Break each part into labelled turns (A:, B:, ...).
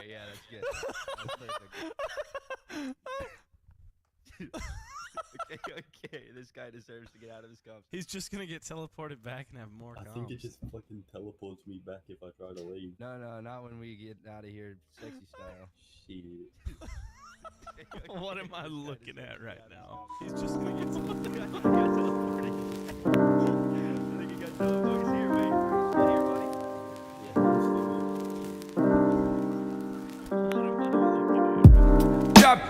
A: Yeah, that's good. That's perfect. Okay. This guy deserves to get out of his comfort.
B: He's just gonna get teleported back and have more
C: I
B: comms.
C: think it just fucking teleports me back if I try to leave.
A: No, not when we get out of here, sexy style.
C: Shit.
B: What am I
A: This guy
B: looking
A: deserves
B: at
A: to
B: right
A: get out
B: now?
A: of
B: He's just gonna get
A: his
B: teleported.
A: comfort. I think he got teleported. He's here, mate. You here, buddy?
C: Yeah, I'm still
B: What am I looking at?
A: Drop.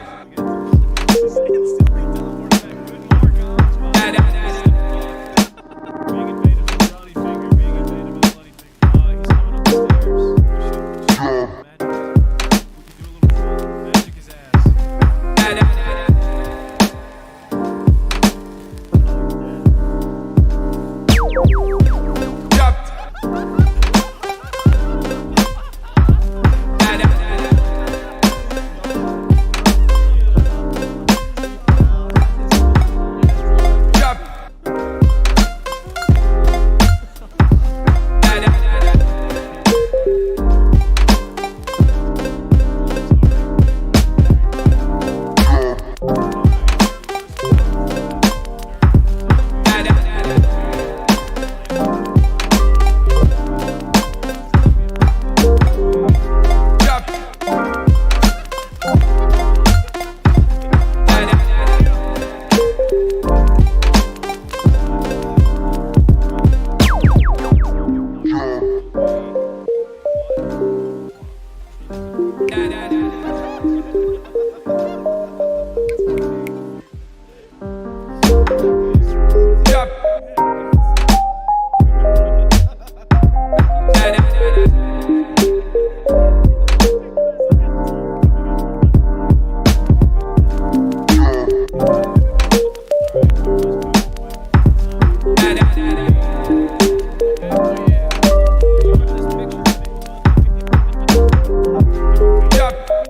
A: Drop.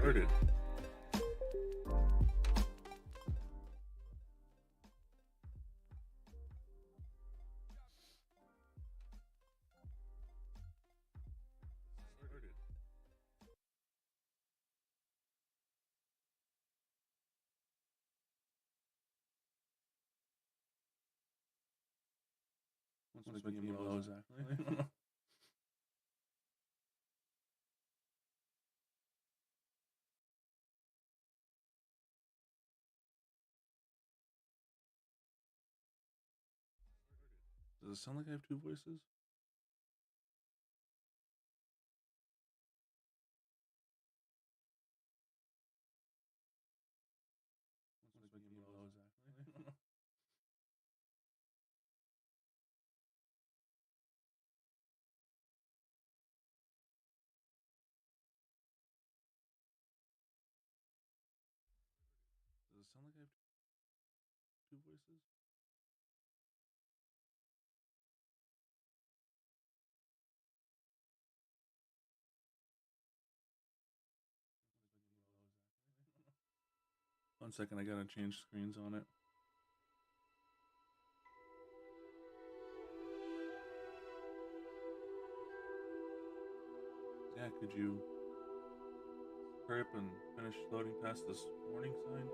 D: Started. What's my game low exactly? Does it sound like I have two voices? What's my game low exactly? Does it sound like I have two voices? One second, I gotta change screens on it. Yeah, could you hurry up and finish loading past this warning sign?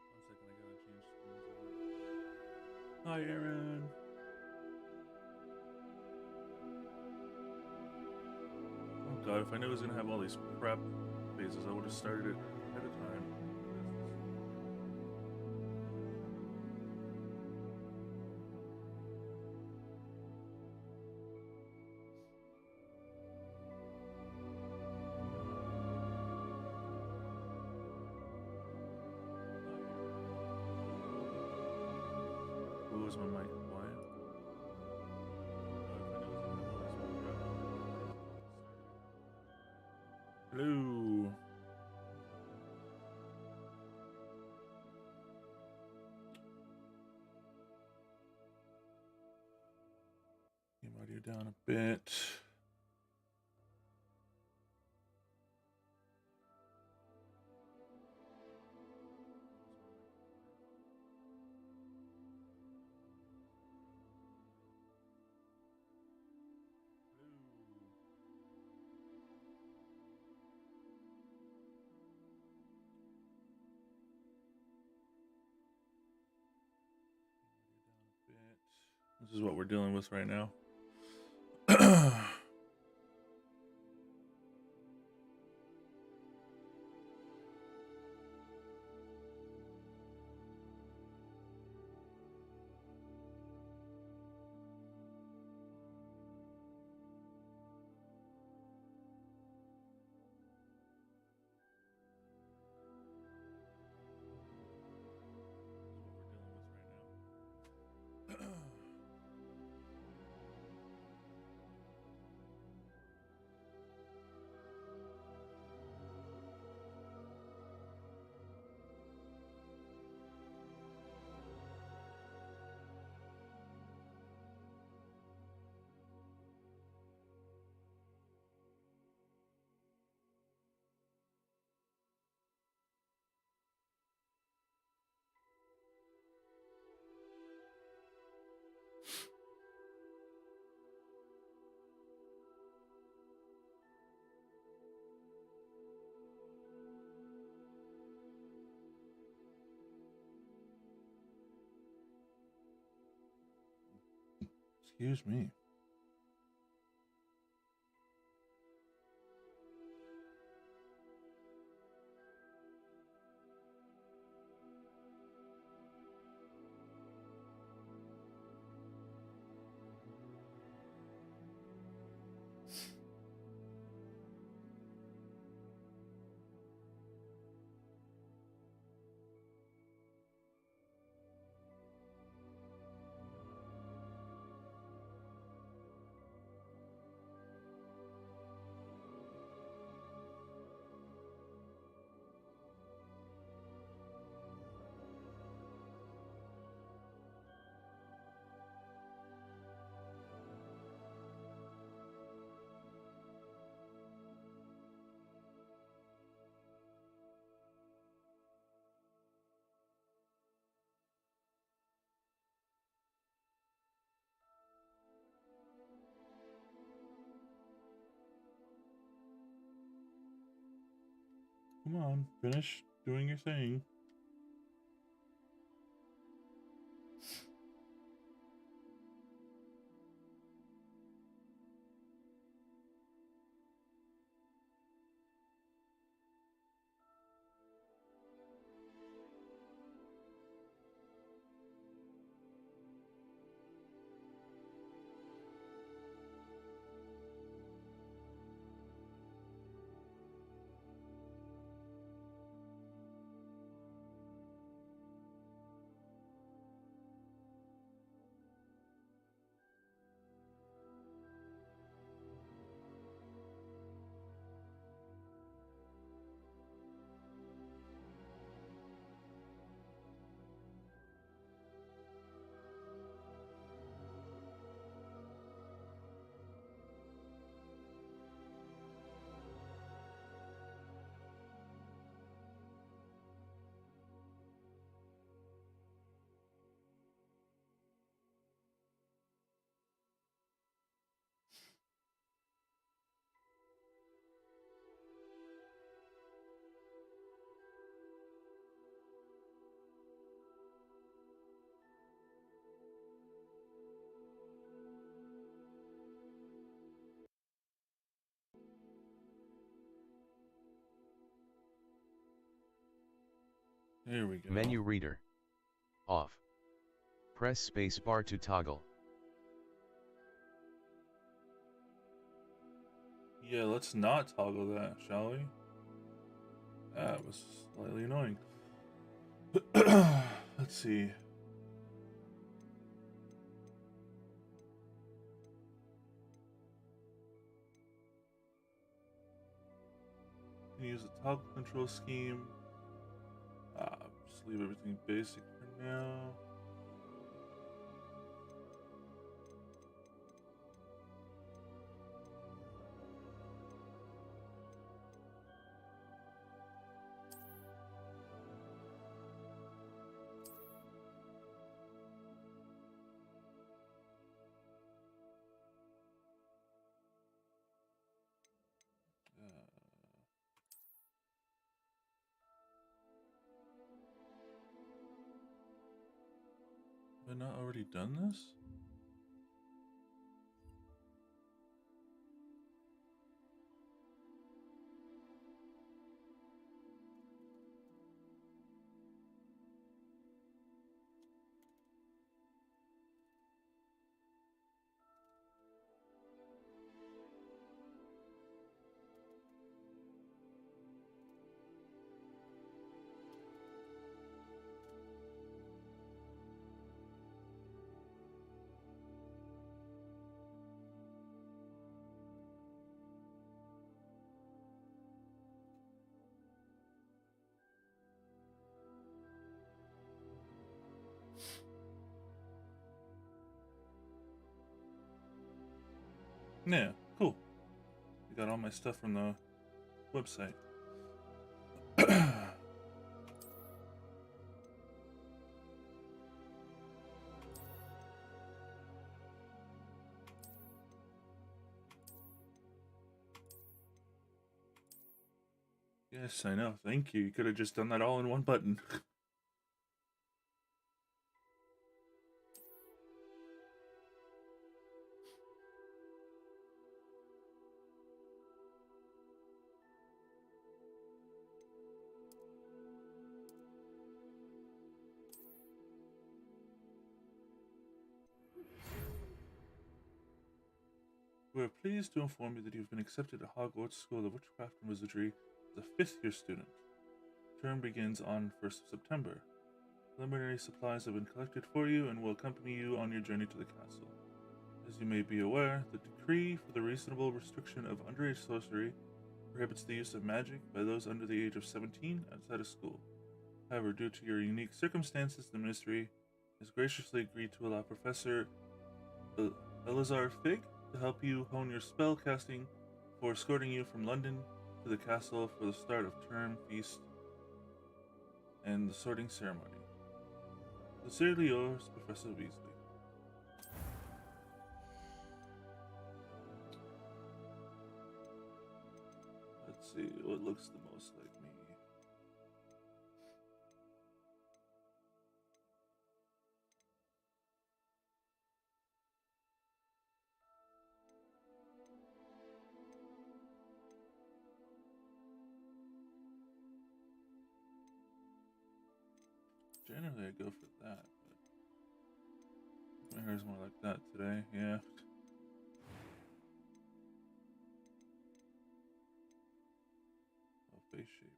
D: One second, I gotta change screens on it. Hi, Aaron. Oh god, if I knew I was gonna have all these prep phases, I would have started it ahead of time. Ooh, is my mic quiet? Hello. Game audio down a bit. This is what we're dealing with right now. Excuse me. Come on, finish doing your thing. Here we go.
E: Menu reader. Off. Press space bar to toggle.
D: Yeah, let's not toggle that, shall we? That was slightly annoying. Let's see. Can use a toggle control scheme. Just leave everything basic for now. Have I not already done this? Yeah, cool. I got all my stuff from the website. Yes, I know. Thank you. You could have just done that all in one button. We are pleased to inform you that you've been accepted at Hogwarts School of Witchcraft and Wizardry as a 5th year student. Term begins on 1st of September. Preliminary supplies have been collected for you and will accompany you on your journey to the castle. As you may be aware, the decree for the reasonable restriction of underage sorcery prohibits the use of magic by those under the age of 17 outside of school. However, due to your unique circumstances, the Ministry has graciously agreed to allow Professor Elazar Fig to help you hone your spell casting before escorting you from London to the castle for the start of term feast and the sorting ceremony. Sincerely yours, Professor Weasley. Let's see what looks the most like me. Generally, I go for that, but my hair's more like that today. Yeah. Oh, face shape.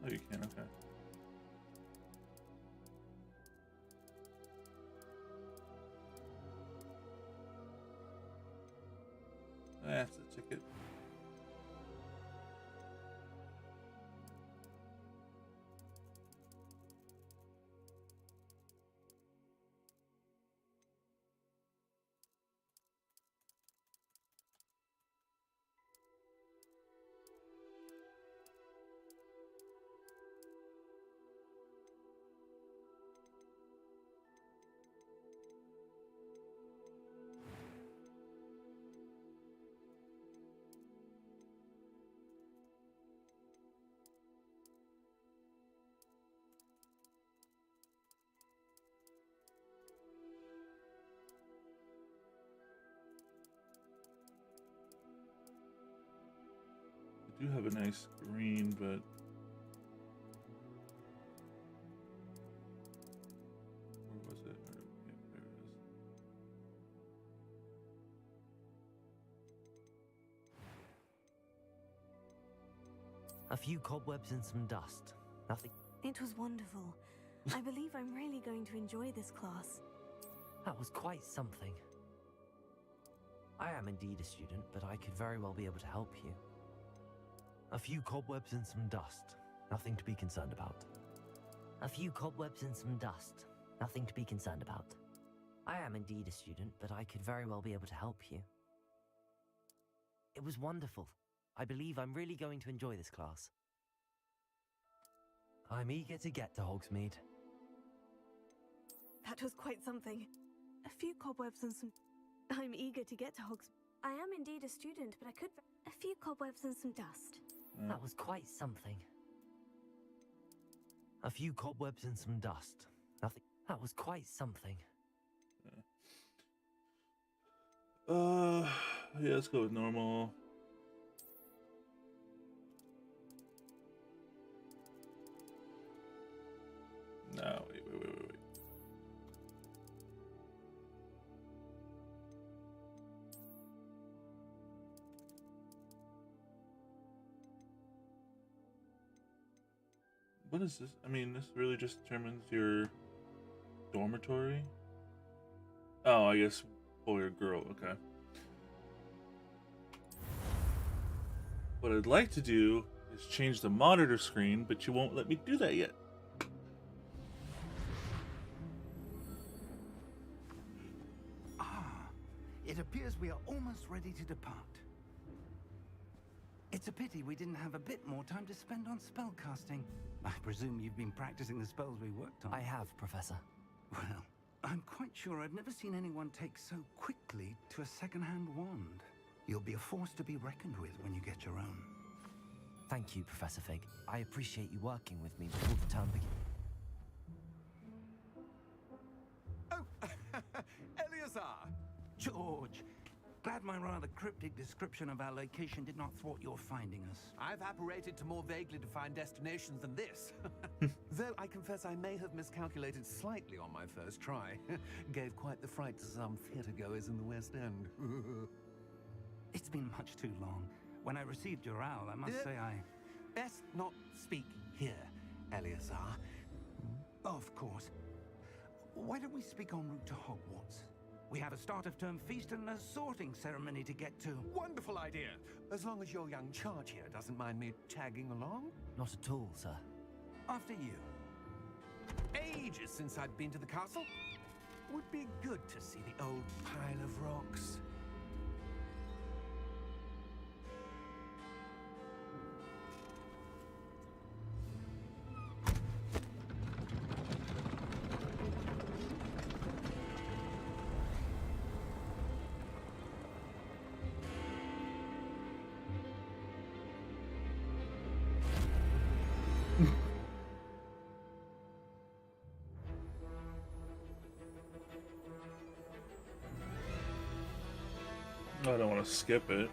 D: Oh, you can, okay. That's a ticket. I do have a nice green, but where was it? Yeah, there it is.
F: A few cobwebs and some dust. Nothing.
G: It was wonderful. I believe I'm really going to enjoy this class.
F: That was quite something. I am indeed a student, but I could very well be able to help you. A few cobwebs and some dust. Nothing to be concerned about. A few cobwebs and some dust. Nothing to be concerned about. I am indeed a student, but I could very well be able to help you. It was wonderful. I believe I'm really going to enjoy this class. I'm eager to get to Hogsmeade.
G: That was quite something. A few cobwebs and some... I'm eager to get to Hogsmeade. I am indeed a student, but I could... A few cobwebs and some dust.
F: That was quite something. A few cobwebs and some dust. Nothing. That was quite something.
D: Yeah, let's go with normal. No, wait. What is this? I mean, this really just determines your dormitory? Oh, I guess boy or girl, okay. What I'd like to do is change the monitor screen, but you won't let me do that yet.
H: It appears we are almost ready to depart. It's a pity we didn't have a bit more time to spend on spellcasting. I presume you've been practicing the spells we worked on.
F: I have, Professor.
H: Well, I'm quite sure I've never seen anyone take so quickly to a second-hand wand. You'll be a force to be reckoned with when you get your own.
F: Thank you, Professor Fig. I appreciate you working with me before the term begins.
H: Oh, Eleazar! George! Glad my rather cryptic description of our location did not thwart your finding us.
I: I've apparated to more vaguely defined destinations than this. Though I confess I may have miscalculated slightly on my first try. Gave quite the fright to some theatre-goers in the West End.
H: It's been much too long. When I received your owl, I must say I...
I: Best not speak here, Eleazar.
H: Of course. Why don't we speak en route to Hogwarts? We have a start-of-term feast and a sorting ceremony to get to.
I: Wonderful idea. As long as your young charge here doesn't mind me tagging along.
F: Not at all, sir.
H: After you.
I: Ages since I'd been to the castle. Would be good to see the old pile of rocks.
D: want to skip it.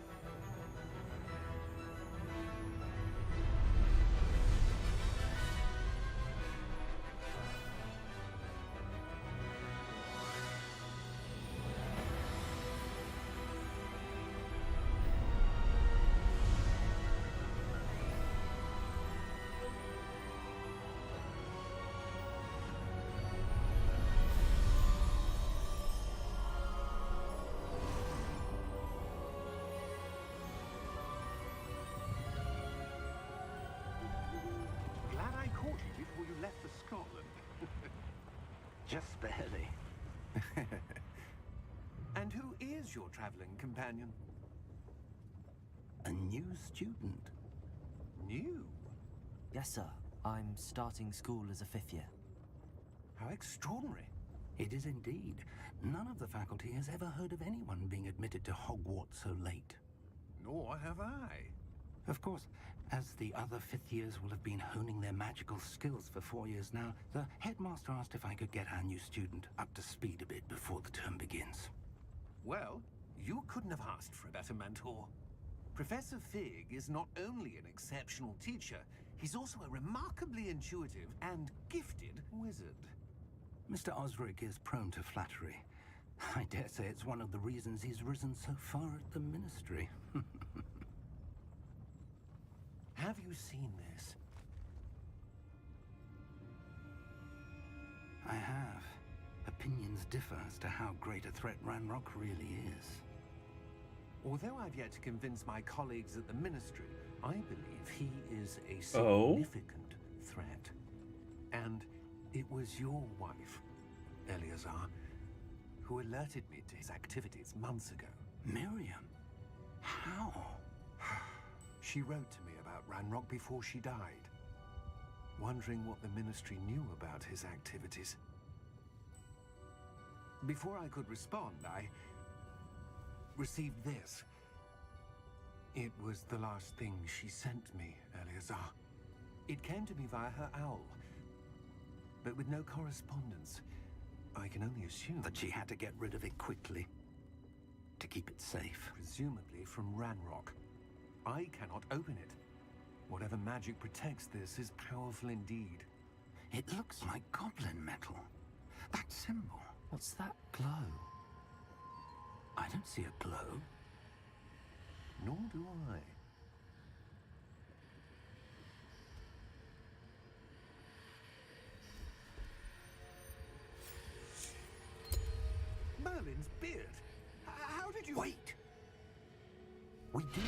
H: Glad I caught you before you left for Scotland. Just barely.
I: And who is your traveling companion?
H: A new student.
I: New?
F: Yes, sir. I'm starting school as a 5th year.
I: How extraordinary.
H: It is indeed. None of the faculty has ever heard of anyone being admitted to Hogwarts so late.
I: Nor have I.
H: Of course, as the other 5th years will have been honing their magical skills for 4 years now, the headmaster asked if I could get our new student up to speed a bit before the term begins.
I: Well, you couldn't have asked for a better mentor. Professor Fig is not only an exceptional teacher, he's also a remarkably intuitive and gifted wizard.
H: Mr. Osric is prone to flattery. I dare say it's one of the reasons he's risen so far at the ministry.
I: Have you seen this?
H: I have. Opinions differ as to how great a threat Ranrock really is.
I: Although I've yet to convince my colleagues at the ministry, I believe he is a
D: Oh?
I: significant threat. And it was your wife, Eleazar, who alerted me to his activities months ago.
H: Miriam? How?
I: She wrote to me about Ranrock before she died, wondering what the ministry knew about his activities. Before I could respond, I received this. It was the last thing she sent me, Eleazar. It came to me via her owl, but with no correspondence. I can only assume
H: That she had to get rid of it quickly. To keep it safe.
I: presumably from Ranrock. I cannot open it. Whatever magic protects this is powerful indeed.
H: It looks like goblin metal. That symbol.
F: What's that glow?
H: I don't see a glow.
I: Nor do I. Merlin's beard. How did you...
H: Wait. We did.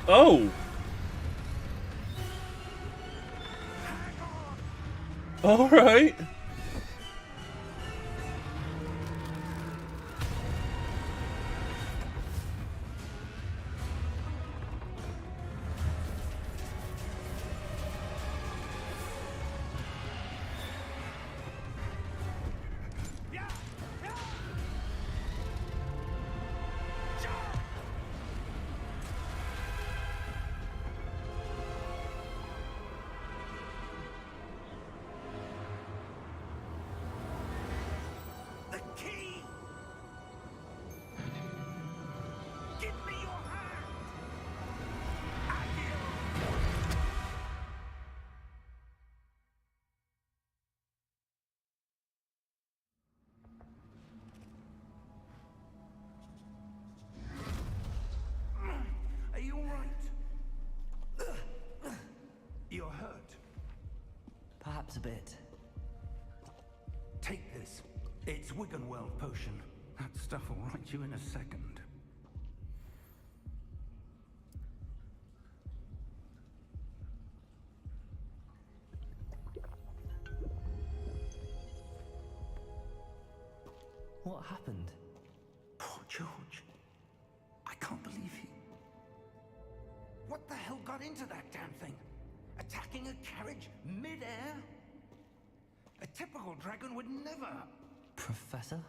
D: Oh! Alright.
H: The key! Give me your hand! Are you all right? You're hurt.
F: Perhaps a bit.
H: Take this. It's Wiggenweld potion. That stuff will right you in a second.
F: What happened?
H: Poor George. I can't believe he... What the hell got into that damn thing? Attacking a carriage mid-air? A typical dragon would never...
F: Professor?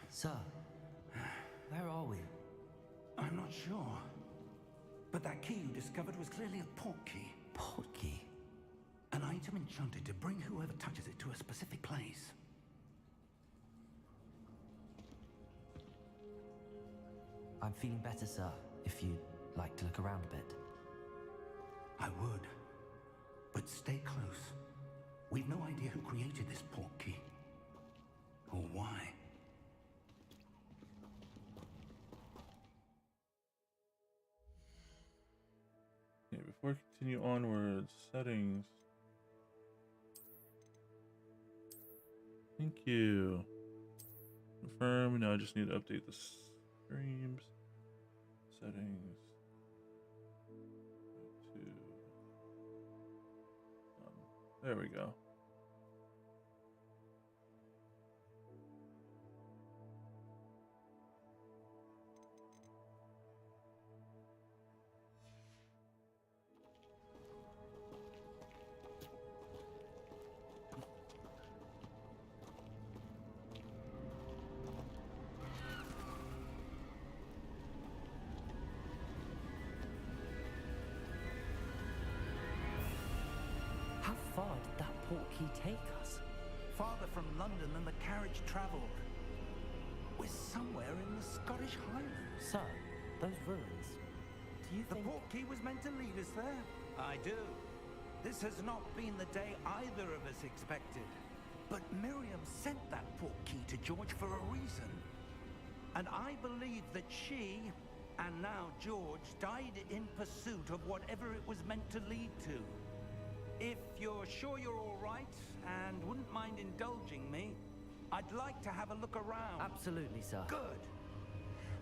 F: Sir, where are we?
H: I'm not sure. But that key you discovered was clearly a portkey.
F: Portkey?
H: An item enchanted to bring whoever touches it to a specific place.
F: I'm feeling better, sir, if you'd like to look around a bit.
H: I would. But stay close. We've no idea who created this portkey. Or why.
D: Okay, before I continue onwards, settings. Thank you. Confirm. Now I just need to update the streams. Settings. There we go.
F: How far did that portkey take us?
H: Farther from London than the carriage travelled. We're somewhere in the Scottish Highlands.
F: Sir, those ruins. Do you
H: The
F: think...
H: portkey was meant to lead us there? I do. This has not been the day either of us expected. But Miriam sent that portkey to George for a reason. And I believe that she, and now George, died in pursuit of whatever it was meant to lead to. If you're sure you're all right, and wouldn't mind indulging me, I'd like to have a look around.
F: Absolutely, sir.
H: Good.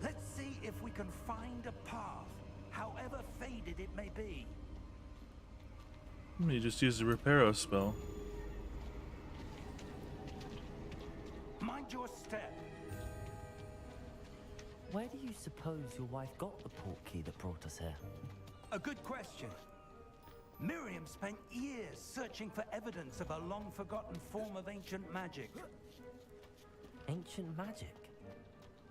H: Let's see if we can find a path, however faded it may be.
D: You just use the Reparo spell.
H: Mind your step.
F: Where do you suppose your wife got the portkey that brought us here?
H: A good question. Miriam spent years searching for evidence of a long-forgotten form of ancient magic.
F: Ancient magic?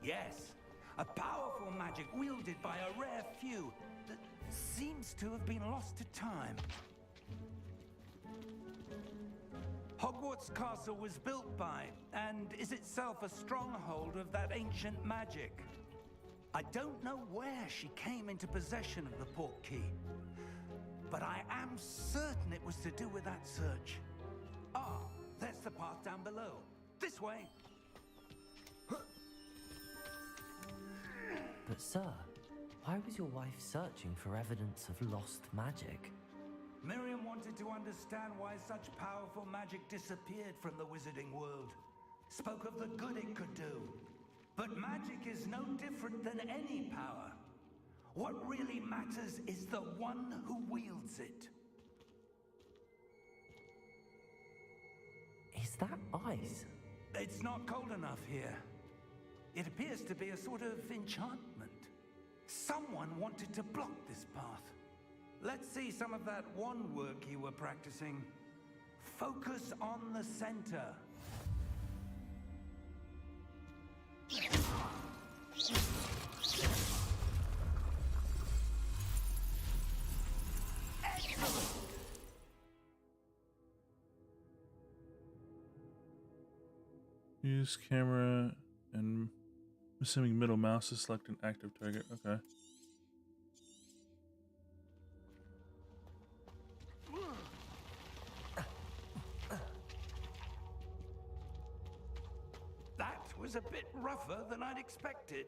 H: Yes, a powerful magic wielded by a rare few that seems to have been lost to time. Hogwarts Castle was built by, and is itself a stronghold of that ancient magic. I don't know where she came into possession of the portkey, but I am certain it was to do with that search. Ah, there's the path down below. This way.
F: But sir, why was your wife searching for evidence of lost magic?
H: Miriam wanted to understand why such powerful magic disappeared from the wizarding world. Spoke of the good it could do. But magic is no different than any power. What really matters is the one who wields it.
F: Is that ice?
H: It's not cold enough here. It appears to be a sort of enchantment. Someone wanted to block this path. Let's see some of that wand work you were practicing. Focus on the center.
D: Use camera and assuming middle mouse to select an active target. Okay.
H: That was a bit rougher than I'd expected.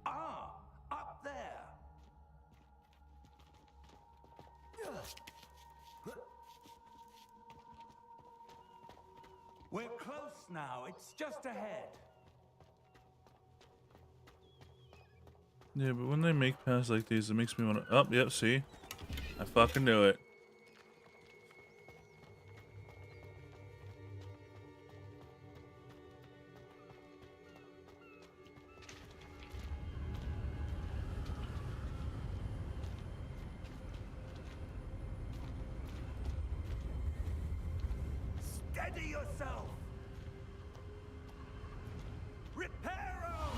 H: Ah, up there. We're close now. It's just ahead.
D: Yeah, but when they make paths like these, it makes me want to. Oh, yep. See, I fucking knew it.
H: Steady yourself. Reparo.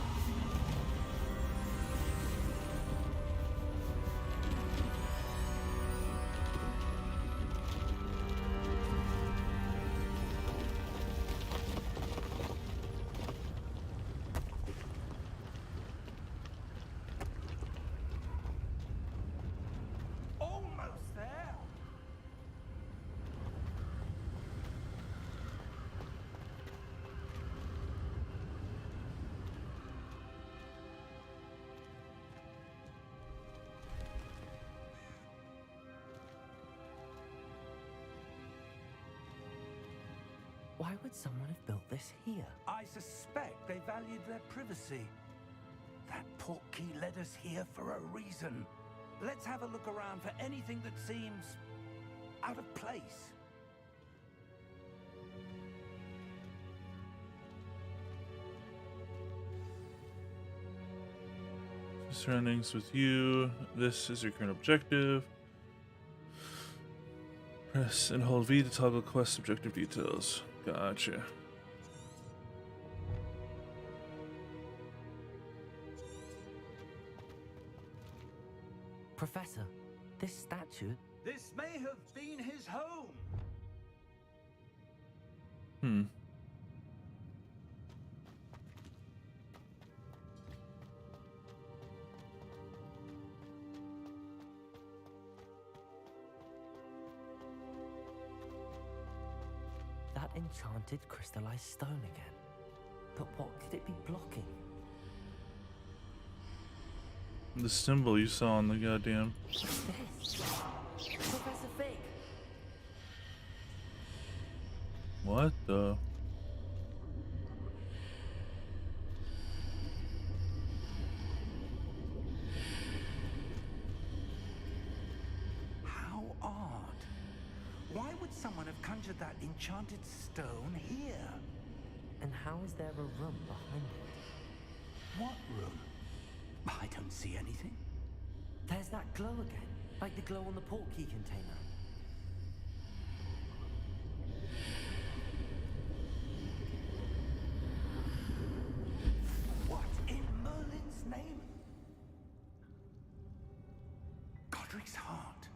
F: Why would someone have built this here?
H: I suspect they valued their privacy. That portkey led us here for a reason. Let's have a look around for anything that seems out of place.
D: Surroundings with you. This is your current objective. Press and hold V to toggle quest objective details. Gotcha.
F: Professor, this statue...
H: This may have been his home.
F: That enchanted crystallized stone again. But what could it be blocking?
D: The symbol you saw on the goddamn...
F: This? Professor Fig!
D: What the...
H: How odd. Why would someone have conjured that enchanted stone here?
F: And how is there a room behind it?
H: What room? I don't see anything.
F: There's that glow again, like the glow on the portkey container.
H: What in Merlin's name? Godric's heart.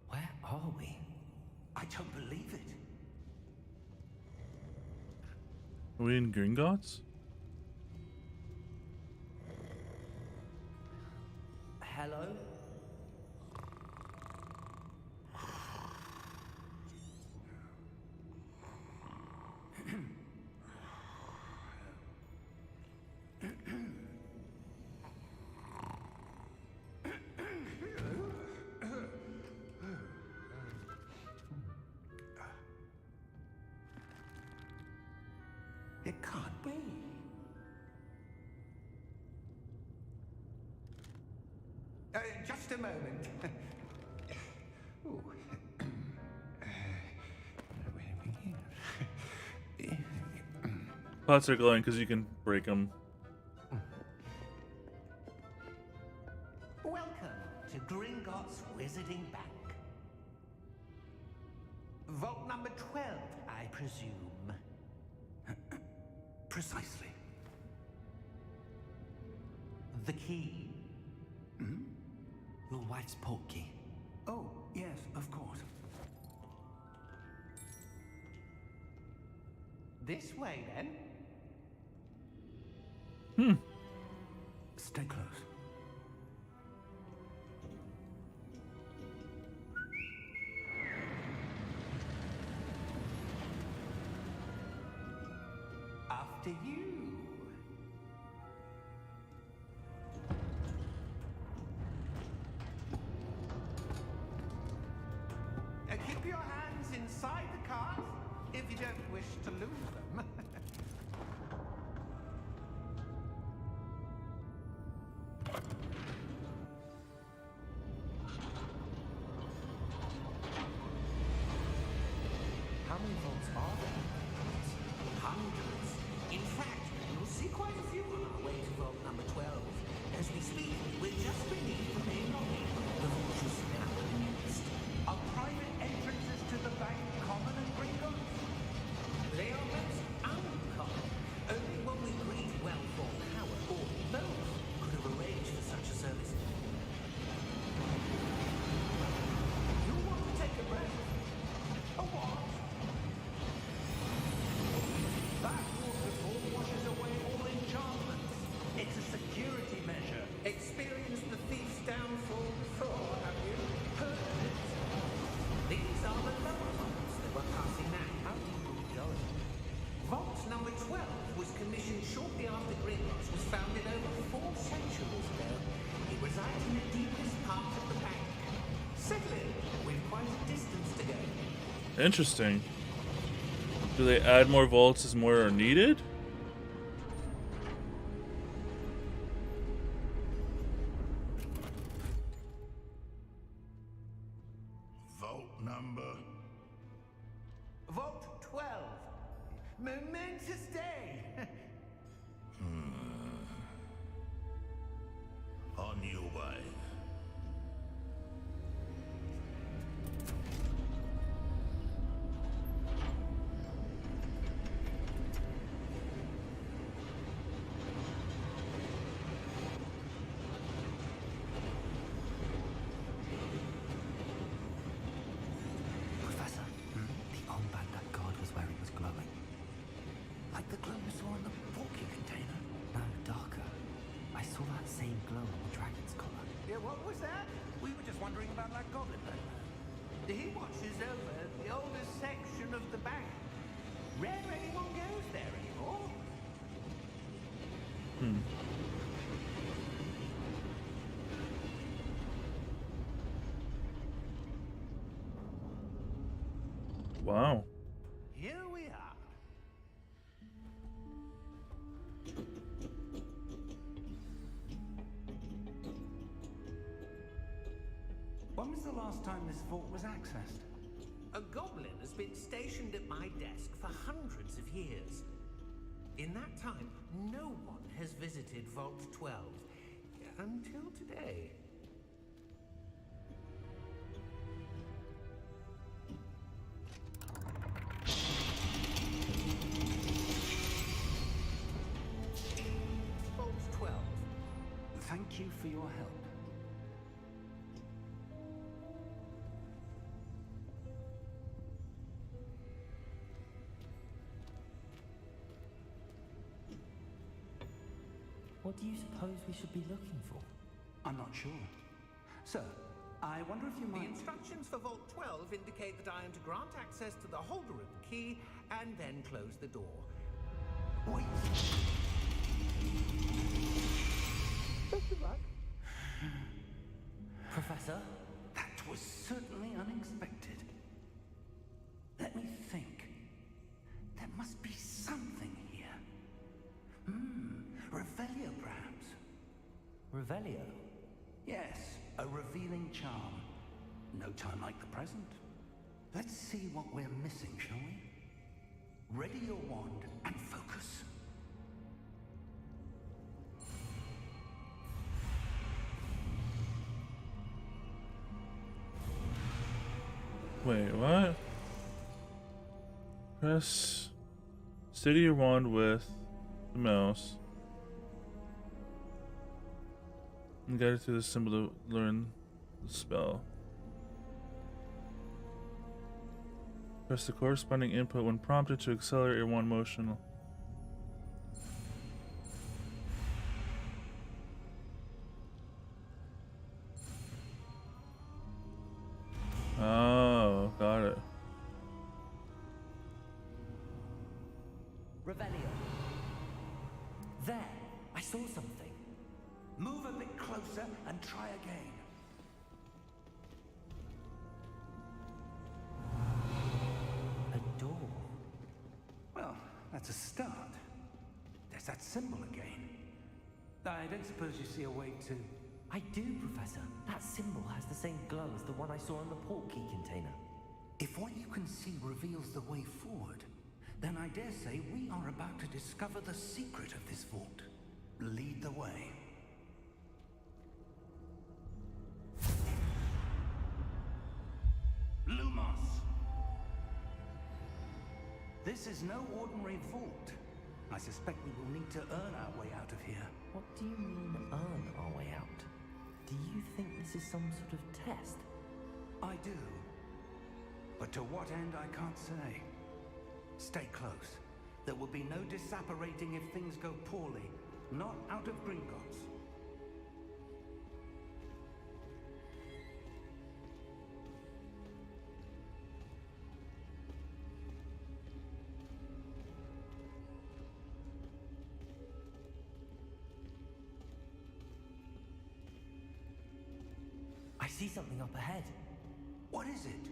F: Where are we?
H: I don't believe it.
D: Are we in Gringotts?
F: Hello?
H: It can't be. Just a moment. Ooh.
D: Pots are glowing because you can break them.
H: Welcome to Gringotts Wizarding Bank. Vault number 12, I presume. Precisely.
F: The key. Your wife's portkey.
H: Oh, yes, of course. This way, then. Stay close. After you. Keep your hands inside the cart if you don't wish to lose them.
F: How many vaults are there?
H: Hundreds. In fact, you'll see quite a few on our way to vault number 12. As we speak, we're just beneath the main lobby. The vault you see now in the newest are private entrances to the bank, common and Gringotts. They are most uncommon. Only one we breed well for power or both could have arranged for such a service. You want to take a breath? A what? That waterfall washes away all enchantments. It's a security measure. Experienced the thief's downfall before, have you? Heard of it? These are the lower vaults that we're passing now.
F: How deep are we going?
H: Vault number 12 was commissioned shortly after Gringotts was founded over 4 centuries ago. It resides in the deepest part of the bank. Settle in. We've quite a distance to go.
D: Interesting. Do they add more vaults as more are needed?
H: Vault number? Vault 12. Momentous day. On your way.
F: Professor, the armband that guard was wearing was glowing.
H: Like the glow you saw in the porky container.
F: No, darker. I saw that same glow on the dragon's collar.
H: Yeah, what was that? We were just wondering about that goblin man. He watches over the oldest section of the bank. Rare anyone goes there anymore.
D: Wow.
H: Here we are. When was the last time this vault was accessed? A goblin has been stationed at my desk for hundreds of years. In that time, no one has visited Vault 12 until today. Vault 12. Thank you for your help.
F: What do you suppose we should be looking for?
H: I'm not sure. Sir, I wonder if you might... The instructions for Vault 12 indicate that I am to grant access to the holder of the key and then close the door. Wait. Best of luck.
F: Professor?
H: That was certainly unexpected. Let me think. There must be something here. Revelio, perhaps.
F: Revelio?
H: Yes, a revealing charm. No time like the present. Let's see what we're missing, shall we? Ready your wand and focus.
D: Wait, what? Press steady your wand with the mouse and guide it through the symbol to learn the spell. Press the corresponding input when prompted to accelerate your wand motion. Oh, got it.
F: Revelio. There, I saw something.
H: Move a bit closer and try again.
F: A door.
H: Well, that's a start. There's that symbol again. I don't suppose you see a way to...
F: I do, Professor. That symbol has the same glow as the one I saw in the port key container.
H: If what you can see reveals the way forward, then I dare say we are about to discover the secret of this vault. Lead the way. Lumos! This is no ordinary vault. I suspect we will need to earn our way out of here.
F: What do you mean, earn our way out? Do you think this is some sort of test?
H: I do. But to what end, I can't say. Stay close. There will be no disapparating if things go poorly. Not out of Gringotts.
F: I see something up ahead.
H: What is it?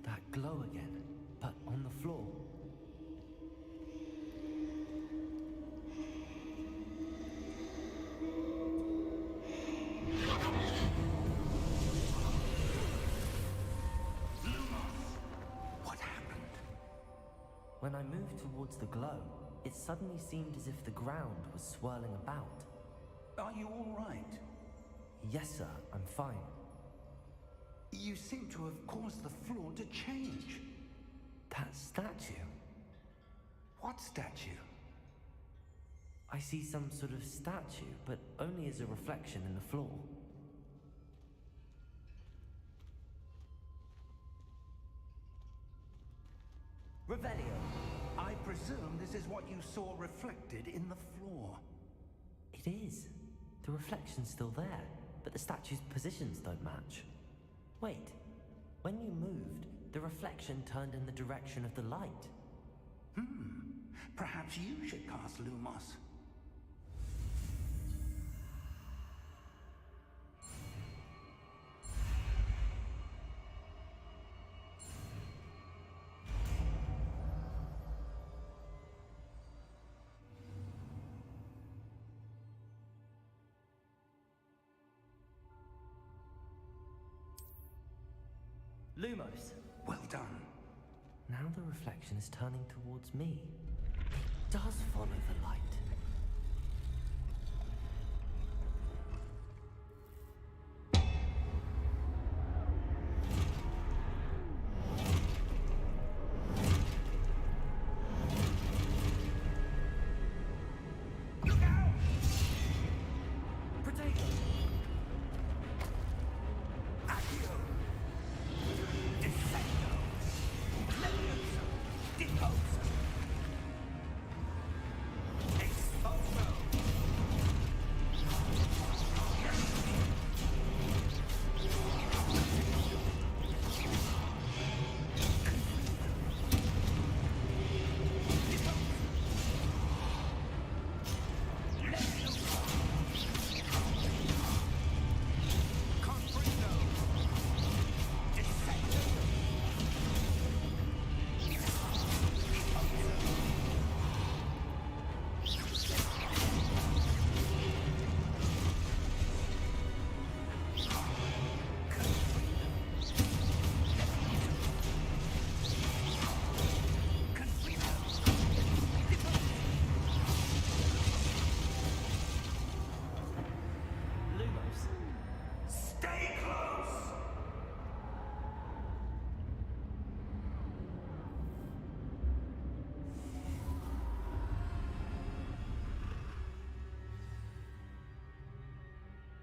F: That glow again, but on the floor. when I moved towards the glow, it suddenly seemed as if the ground was swirling about.
H: Are you all right?
F: Yes, sir, I'm fine.
H: You seem to have caused the floor to change.
F: That statue?
H: What statue?
F: I see some sort of statue, but only as a reflection in the floor.
H: Revelio, I presume this is what you saw reflected in the floor.
F: It is. The reflection's still there, but the statue's positions don't match. Wait, when you moved, the reflection turned in the direction of the light.
H: Perhaps you should cast Lumos.
F: Lumos!
H: Well done.
F: Now the reflection is turning towards me. It does follow the light.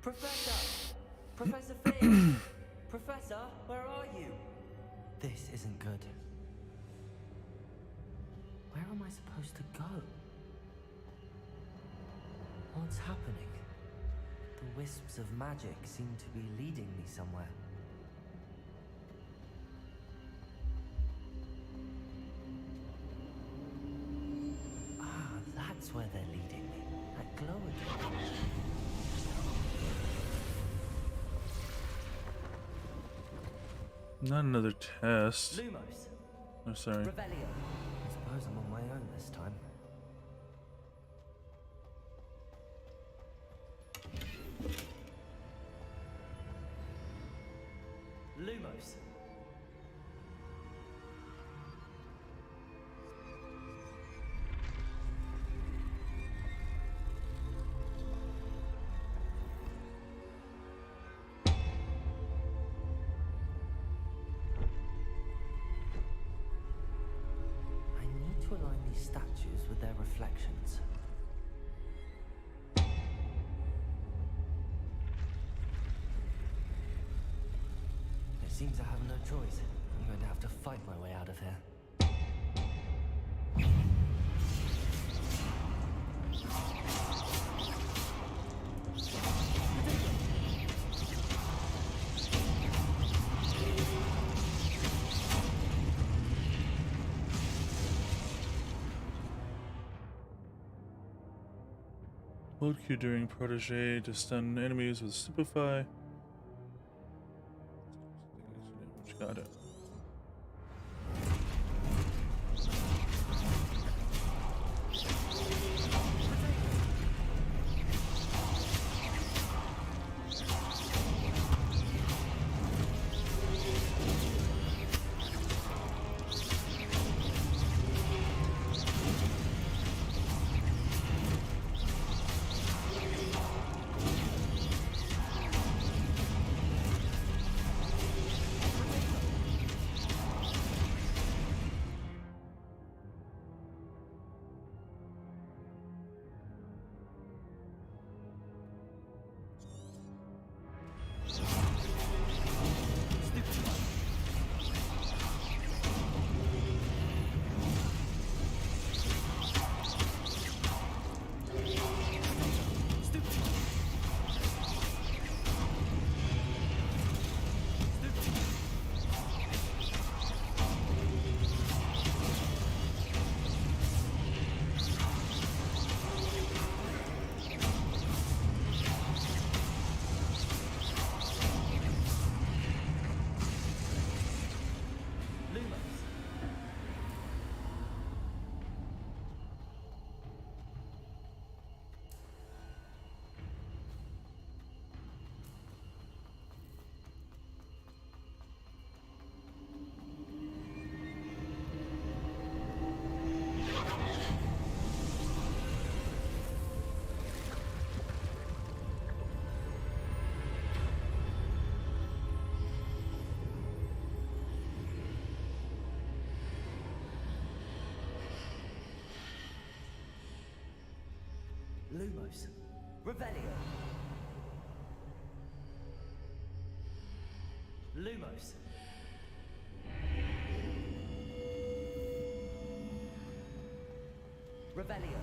F: Professor! Professor Fig! Professor, where are you? This isn't good. Where am I supposed to go? What's happening? The wisps of magic seem to be leading me somewhere. Ah, that's where they're leading me. That glow again.
D: Not another test.
F: Lumos.
D: Oh, sorry.
F: Revelio. I suppose I'm on my own this time. Lumos. To align these statues with their reflections. It seems I have no choice. I'm going to have to fight my way out of here.
D: Hold Q during Protege to stun enemies with Stupefy. Got it.
F: Lumos. Revelio. Lumos. Revelio.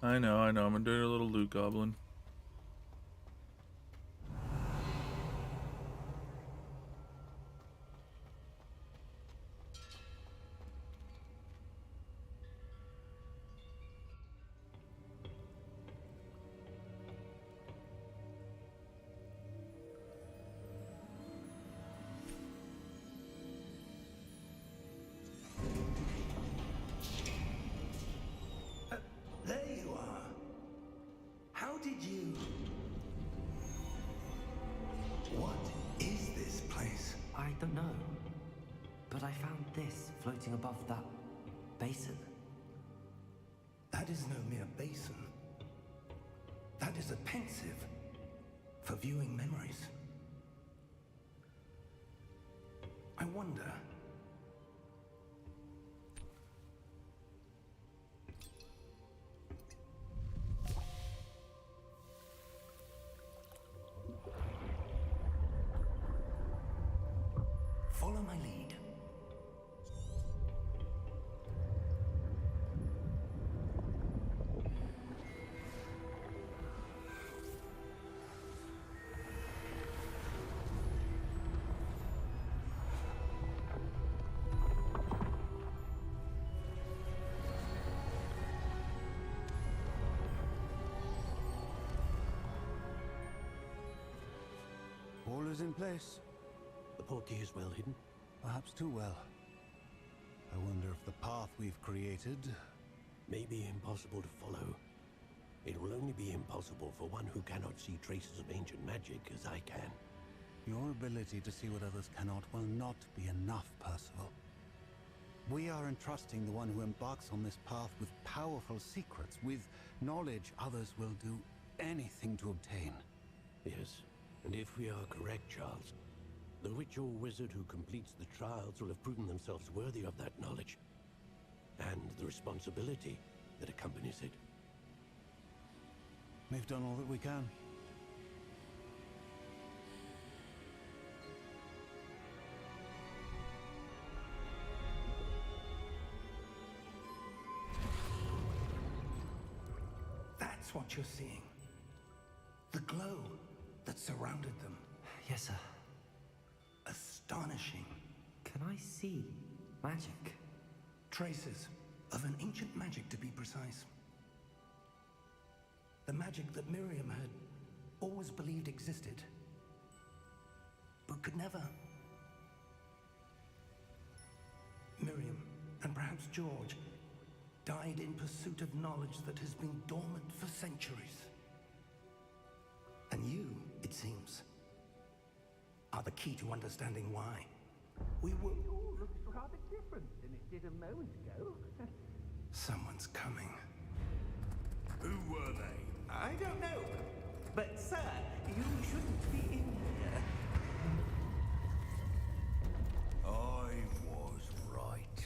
D: I know, I'm a dirty little loot goblin.
H: There you are. How did you... What is this place?
F: I don't know. But I found this floating above that basin.
H: That is no mere basin. That is a pensive for viewing memories. I wonder... Follow my lead.
J: All is in place.
K: The portkey is well hidden.
J: Perhaps too well. I wonder if the path we've created...
K: May be impossible to follow. It will only be impossible for one who cannot see traces of ancient magic as I can.
J: Your ability to see what others cannot will not be enough, Percival. We are entrusting the one who embarks on this path with powerful secrets, with knowledge others will do anything to obtain.
K: Yes, and if we are correct, Charles, the witch or wizard who completes the trials will have proven themselves worthy of that knowledge, and the responsibility that accompanies it.
J: We've done all that we can.
H: That's what you're seeing. The glow that surrounded them.
F: Yes, sir.
H: Astonishing.
F: Can I see magic?
H: Traces of an ancient magic, to be precise. The magic that Miriam had always believed existed, but could never. Miriam, and perhaps George, died in pursuit of knowledge that has been dormant for centuries. And you, it seems, are the key to understanding why. We were...
L: It all looks rather different than it did a moment ago.
H: Someone's coming.
L: Who were they? I don't know. But, sir, you shouldn't be in here.
H: I was right.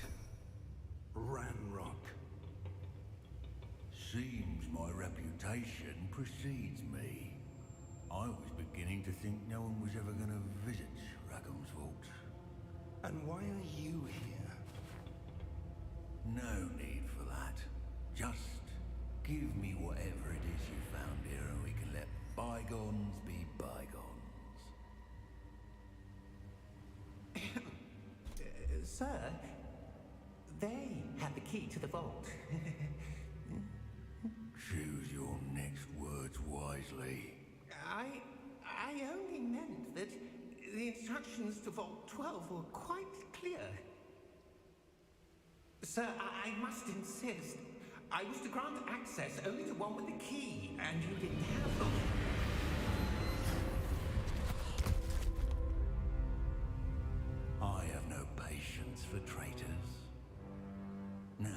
H: Ranrock.
M: Seems my reputation precedes me. I was beginning to think no one was ever going to visit Rackham's vault.
H: And why are you here?
M: No need for that. Just give me whatever it is you found here and we can let bygones be bygones.
L: Sir, they have the key to the vault.
M: Choose your next words wisely.
L: I only meant that the instructions to Vault 12 were quite clear. Sir, I must insist. I was to grant access only to one with the key, and you didn't have them.
M: I have no patience for traitors. Now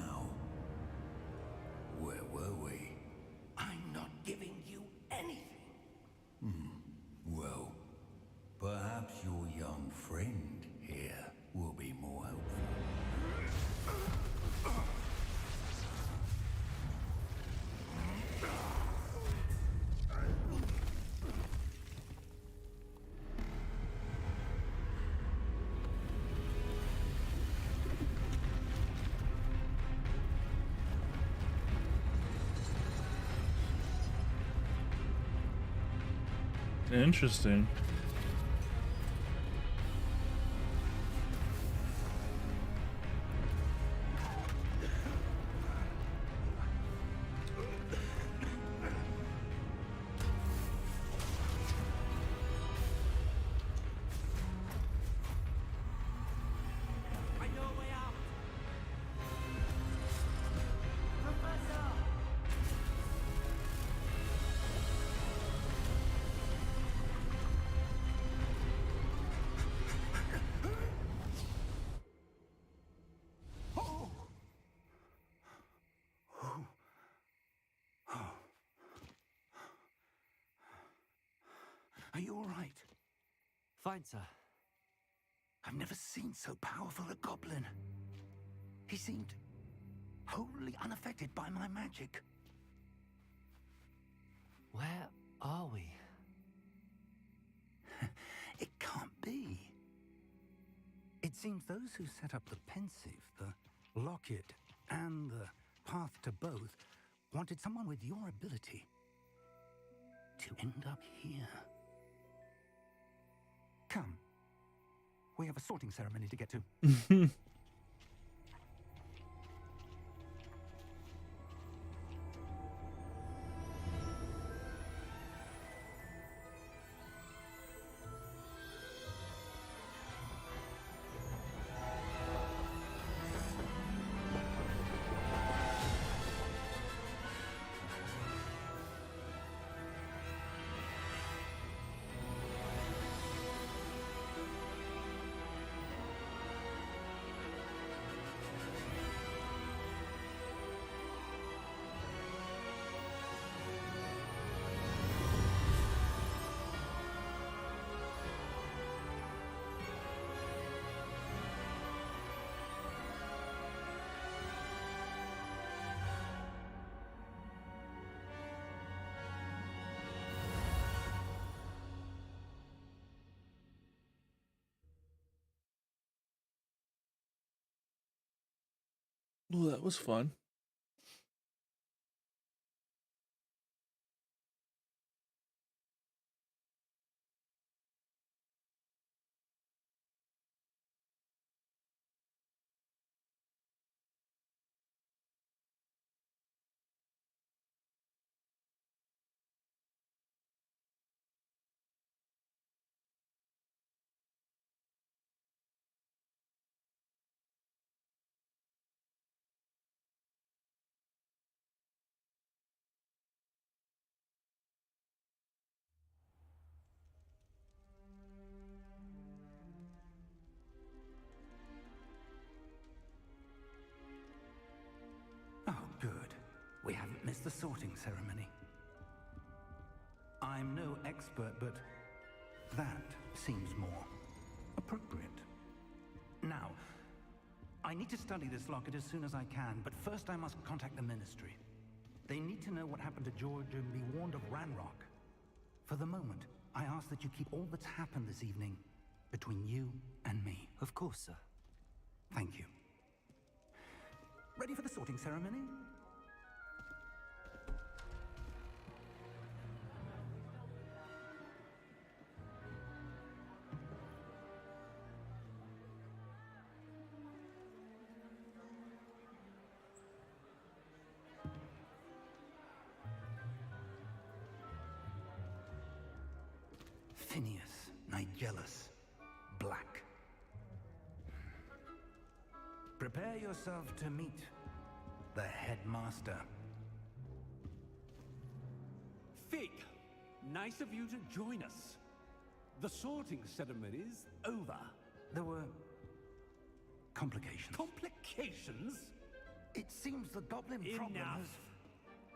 D: Interesting.
L: I know a way out. Professor!
H: Are you all right?
F: Fine, sir.
H: I've never seen so powerful a goblin. He seemed wholly unaffected by my magic.
F: Where are we?
H: It can't be. It seems those who set up the pensive, the locket, and the path to both wanted someone with your ability to end up here. Come. We have a sorting ceremony to get to.
D: Oh, that was fun.
H: Oh, good. We haven't missed the sorting ceremony. I'm no expert, but that seems more appropriate. Now, I need to study this locket as soon as I can, but first I must contact the Ministry. They need to know what happened to George and be warned of Ranrock. For the moment, I ask that you keep all that's happened this evening between you and me.
F: Of course, sir.
H: Thank you. Ready for the sorting ceremony? Phineas, Nigellus, Black. Prepare yourself to meet the headmaster.
N: Fig, nice of you to join us. The sorting ceremony's over.
H: There were complications.
N: Complications?
H: It seems the goblin problem
N: Enough.
H: has...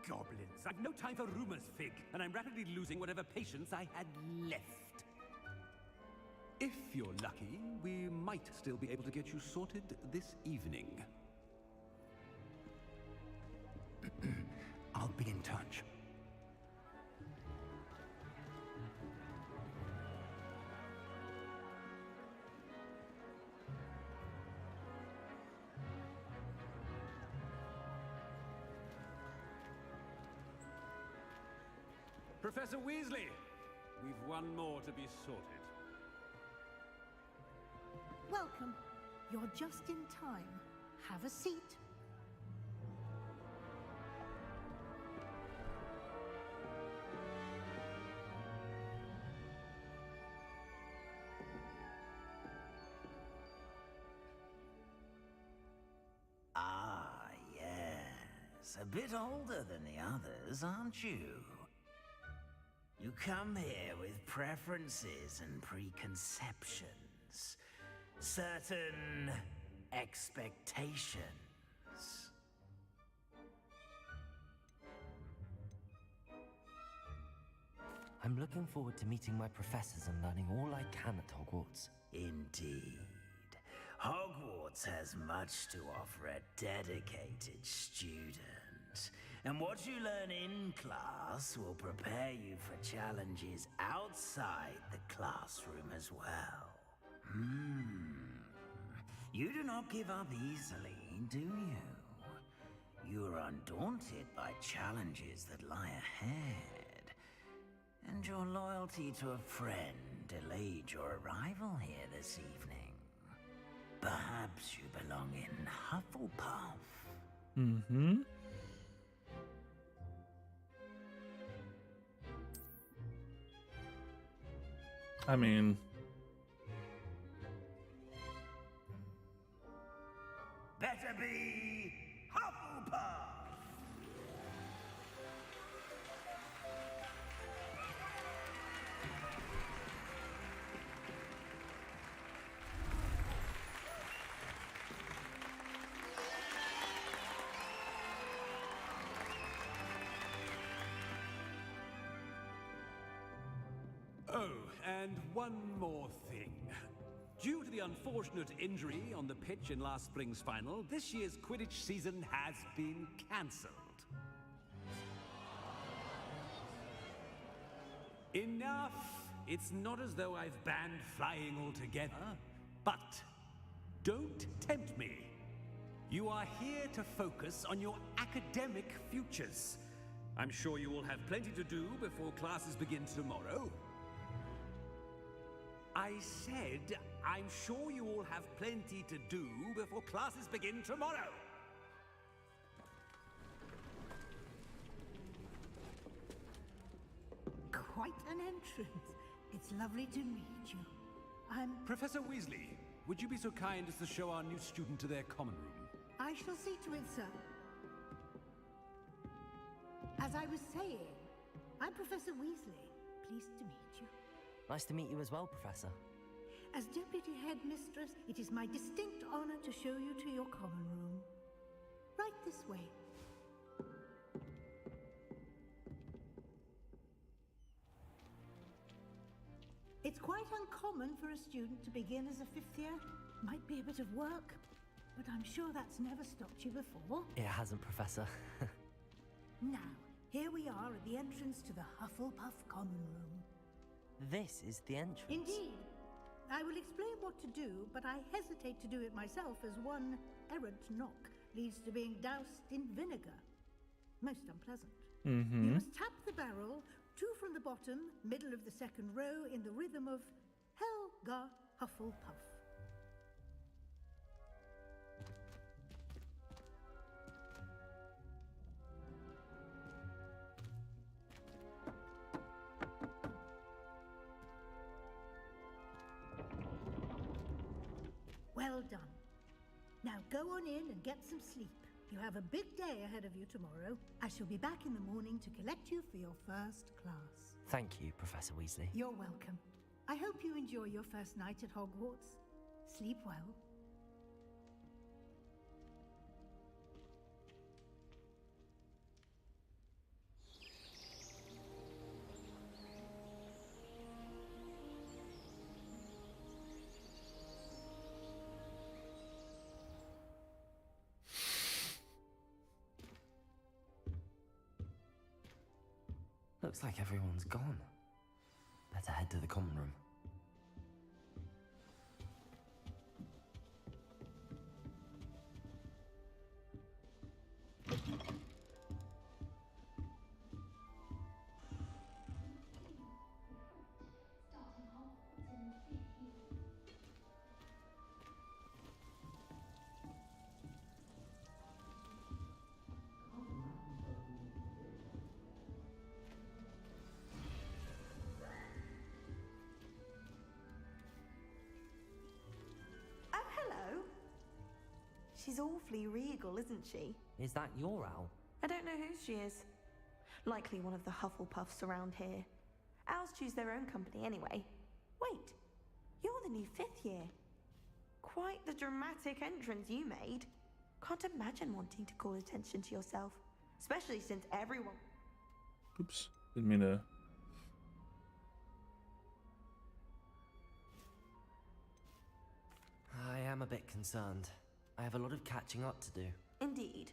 N: Goblins. I've no time for rumors, Fig, and I'm rapidly losing whatever patience I had left. If you're lucky, we might still be able to get you sorted this evening.
H: I'll be in touch.
N: Professor Weasley, we've one more to be sorted.
O: Welcome. You're just in time. Have a seat.
H: Ah, yes. A bit older than the others, aren't you? You come here with preferences and preconceptions. Certain expectations.
F: I'm looking forward to meeting my professors and learning all I can at Hogwarts.
H: Indeed. Hogwarts has much to offer a dedicated student. And what you learn in class will prepare you for challenges outside the classroom as well. You do not give up easily, do you? You are undaunted by challenges that lie ahead. And your loyalty to a friend delayed your arrival here this evening. Perhaps you belong in Hufflepuff.
D: Mm-hmm. I mean...
H: Better be Hufflepuff!
N: Oh, and one more thing. Due to the unfortunate injury on the pitch in last spring's final, this year's Quidditch season has been cancelled. Enough! It's not as though I've banned flying altogether, but don't tempt me. You are here to focus on your academic futures. I'm sure you will have plenty to do before classes begin tomorrow. I said, I'm sure you all have plenty to do before classes begin tomorrow.
O: Quite an entrance. It's lovely to meet you. I'm...
N: Professor Weasley, would you be so kind as to show our new student to their common room?
O: I shall see to it, sir. As I was saying, I'm Professor Weasley. Pleased to meet you.
F: Nice to meet you as well, Professor.
O: As Deputy Headmistress, it is my distinct honor to show you to your common room. Right this way. It's quite uncommon for a student to begin as a fifth year. Might be a bit of work, but I'm sure that's never stopped you before.
F: It hasn't, Professor.
O: Now, here we are at the entrance to the Hufflepuff common room.
F: This is the entrance.
O: Indeed. I will explain what to do, but I hesitate to do it myself as one errant knock leads to being doused in vinegar. Most unpleasant. You must tap the barrel, 2 from the bottom, middle of the second row, in the rhythm of Helga Hufflepuff. Well done. Now go on in and get some sleep. You have a big day ahead of you tomorrow. I shall be back in the morning to collect you for your first class.
F: Thank you, Professor Weasley.
O: You're welcome. I hope you enjoy your first night at Hogwarts. Sleep well.
F: Looks like everyone's gone. Better head to the common room.
P: she's awfully regal, isn't she?
F: Is that your owl?
P: I don't know who she is. Likely one of the Hufflepuffs around here. Owls choose their own company anyway. Wait, you're the new 5th year. Quite the dramatic entrance you made. Can't imagine wanting to call attention to yourself, especially since everyone...
D: Oops, didn't mean to...
F: I am a bit concerned. I have a lot of catching up to do.
P: Indeed.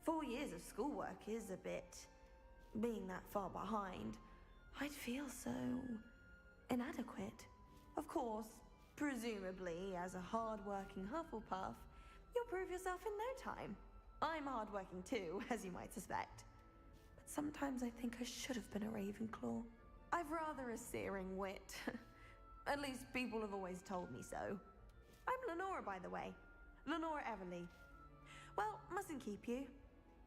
P: 4 years of schoolwork is a bit... Being that far behind, I'd feel so... inadequate. Of course, presumably, as a hard-working Hufflepuff, you'll prove yourself in no time. I'm hard-working too, as you might suspect. But sometimes I think I should have been a Ravenclaw. I've rather a searing wit. At least people have always told me so. I'm Lenora, by the way. Lenora Everly. Well, mustn't keep you.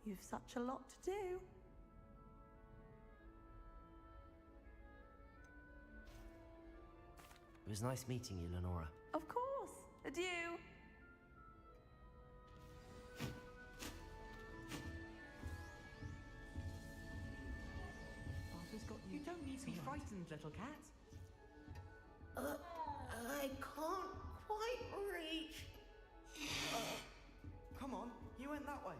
P: You've such a lot to do.
F: It was nice meeting you, Lenora.
P: Of course. Adieu.
Q: You don't need to be frightened, little cat.
L: I can't quite reach.
Q: Come on, you went that way.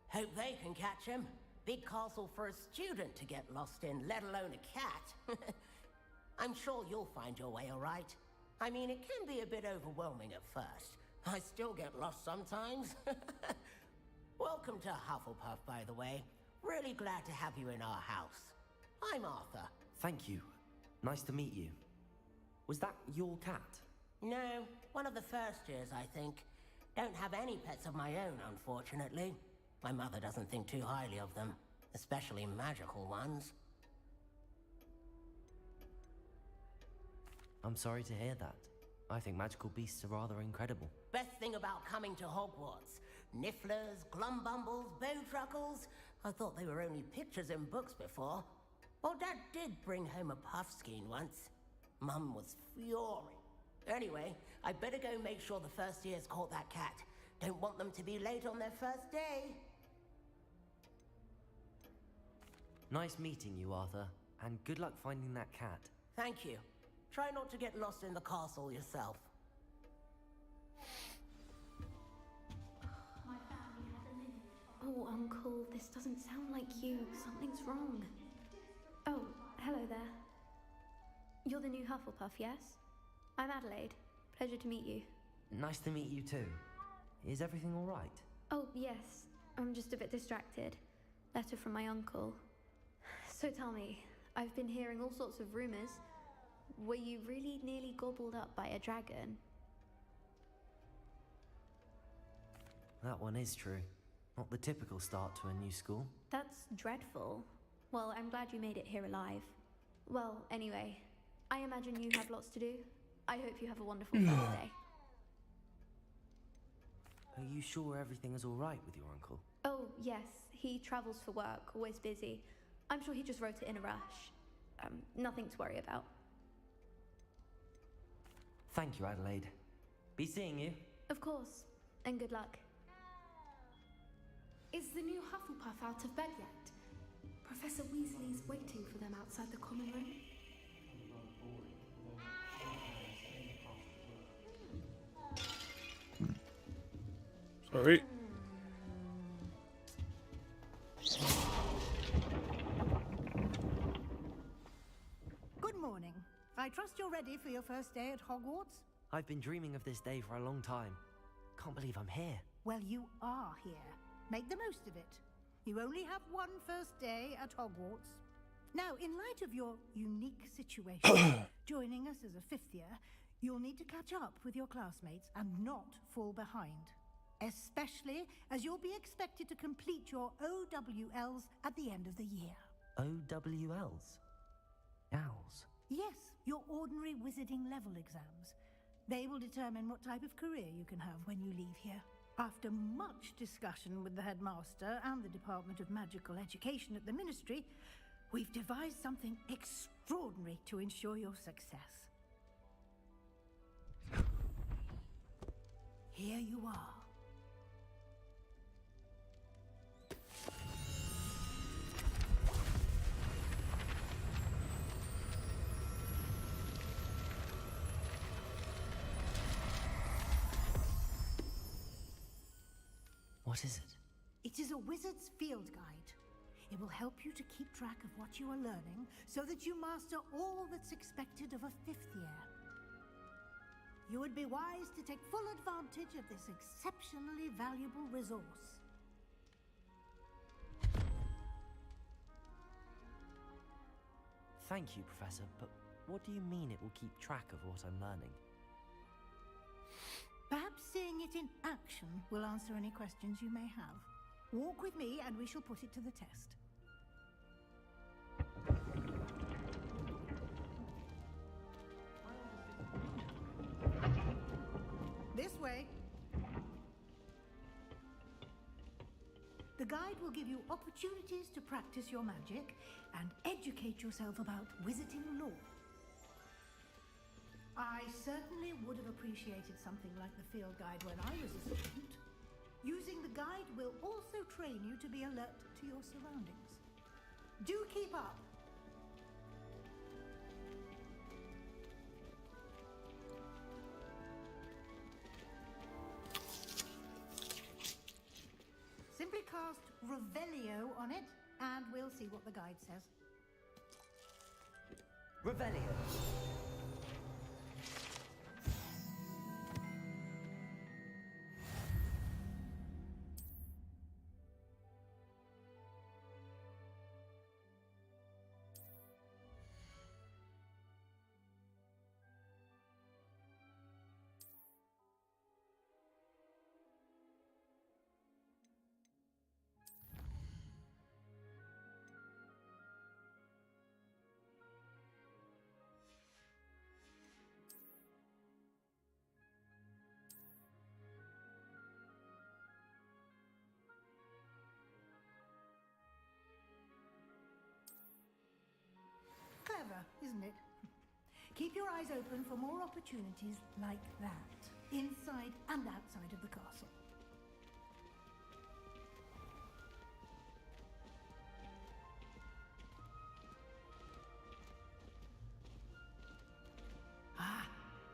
R: Hope they can catch him. Big castle for a student to get lost in, let alone a cat. I'm sure you'll find your way all right. I mean, it can be a bit overwhelming at first. I still get lost sometimes. Welcome to Hufflepuff, by the way. Really glad to have you in our house. I'm Arthur.
F: Thank you. Nice to meet you. Was that your cat?
R: No, one of the first years, I think. Don't have any pets of my own, unfortunately. My mother doesn't think too highly of them, especially magical ones.
F: I'm sorry to hear that. I think magical beasts are rather incredible.
R: Best thing about coming to Hogwarts. Nifflers, Glumbumbles, Bowtruckles. I thought they were only pictures in books before. Well, Dad did bring home a puffskein once. Mum was furious. Anyway, I better go make sure the first years caught that cat. Don't want them to be late on their first day.
F: Nice meeting you, Arthur. And good luck finding that cat.
R: Thank you. Try not to get lost in the castle yourself.
G: Oh, Uncle, this doesn't sound like you. Something's wrong. Oh, hello there. You're the new Hufflepuff, yes? I'm Adelaide. Pleasure to meet you.
F: Nice to meet you too. Is everything all right?
G: Oh, yes. I'm just a bit distracted. Letter from my uncle. So tell me, I've been hearing all sorts of rumors. Were you really nearly gobbled up by a dragon?
F: That one is true. Not the typical start to a new school.
G: That's dreadful. Well, I'm glad you made it here alive. Well, anyway, I imagine you have lots to do. I hope you have a wonderful first day.
F: Are you sure everything is all right with your uncle?
G: Oh, yes. He travels for work, always busy. I'm sure he just wrote it in a rush. Nothing to worry about.
F: Thank you, Adelaide. Be seeing you.
G: Of course. And good luck.
S: Is the new Hufflepuff out of bed yet? Professor Weasley's waiting for them outside the common room.
D: Sorry.
O: Good morning. I trust you're ready for your first day at Hogwarts?
F: I've been dreaming of this day for a long time. Can't believe I'm here.
O: Well, you are here. Make the most of it. You only have one first day at Hogwarts. Now, in light of your unique situation, joining us as a 5th year, you'll need to catch up with your classmates and not fall behind. Especially as you'll be expected to complete your OWLs at the end of the year.
F: OWLs? Owls?
O: Yes, your ordinary wizarding level exams. They will determine what type of career you can have when you leave here. After much discussion with the headmaster and the Department of Magical Education at the Ministry, we've devised something extraordinary to ensure your success. Here you are. What is it? It is a wizard's field guide. It will help you to keep track of what you are learning so that you master all that's expected of a 5th year. You would be wise to take full advantage of this exceptionally valuable resource.
F: Thank you, Professor, but what do you mean it will keep track of what I'm learning?
O: Perhaps seeing it in action will answer any questions you may have. Walk with me and we shall put it to the test. This way. The guide will give you opportunities to practice your magic and educate yourself about wizarding lore. I certainly would have appreciated something like the field guide when I was a student. Using the guide will also train you to be alert to your surroundings. Do keep up! Simply cast Revelio on it, and we'll see what the guide says.
F: Revelio.
O: Clever, isn't it? Keep your eyes open for more opportunities like that, inside and outside of the castle. Ah,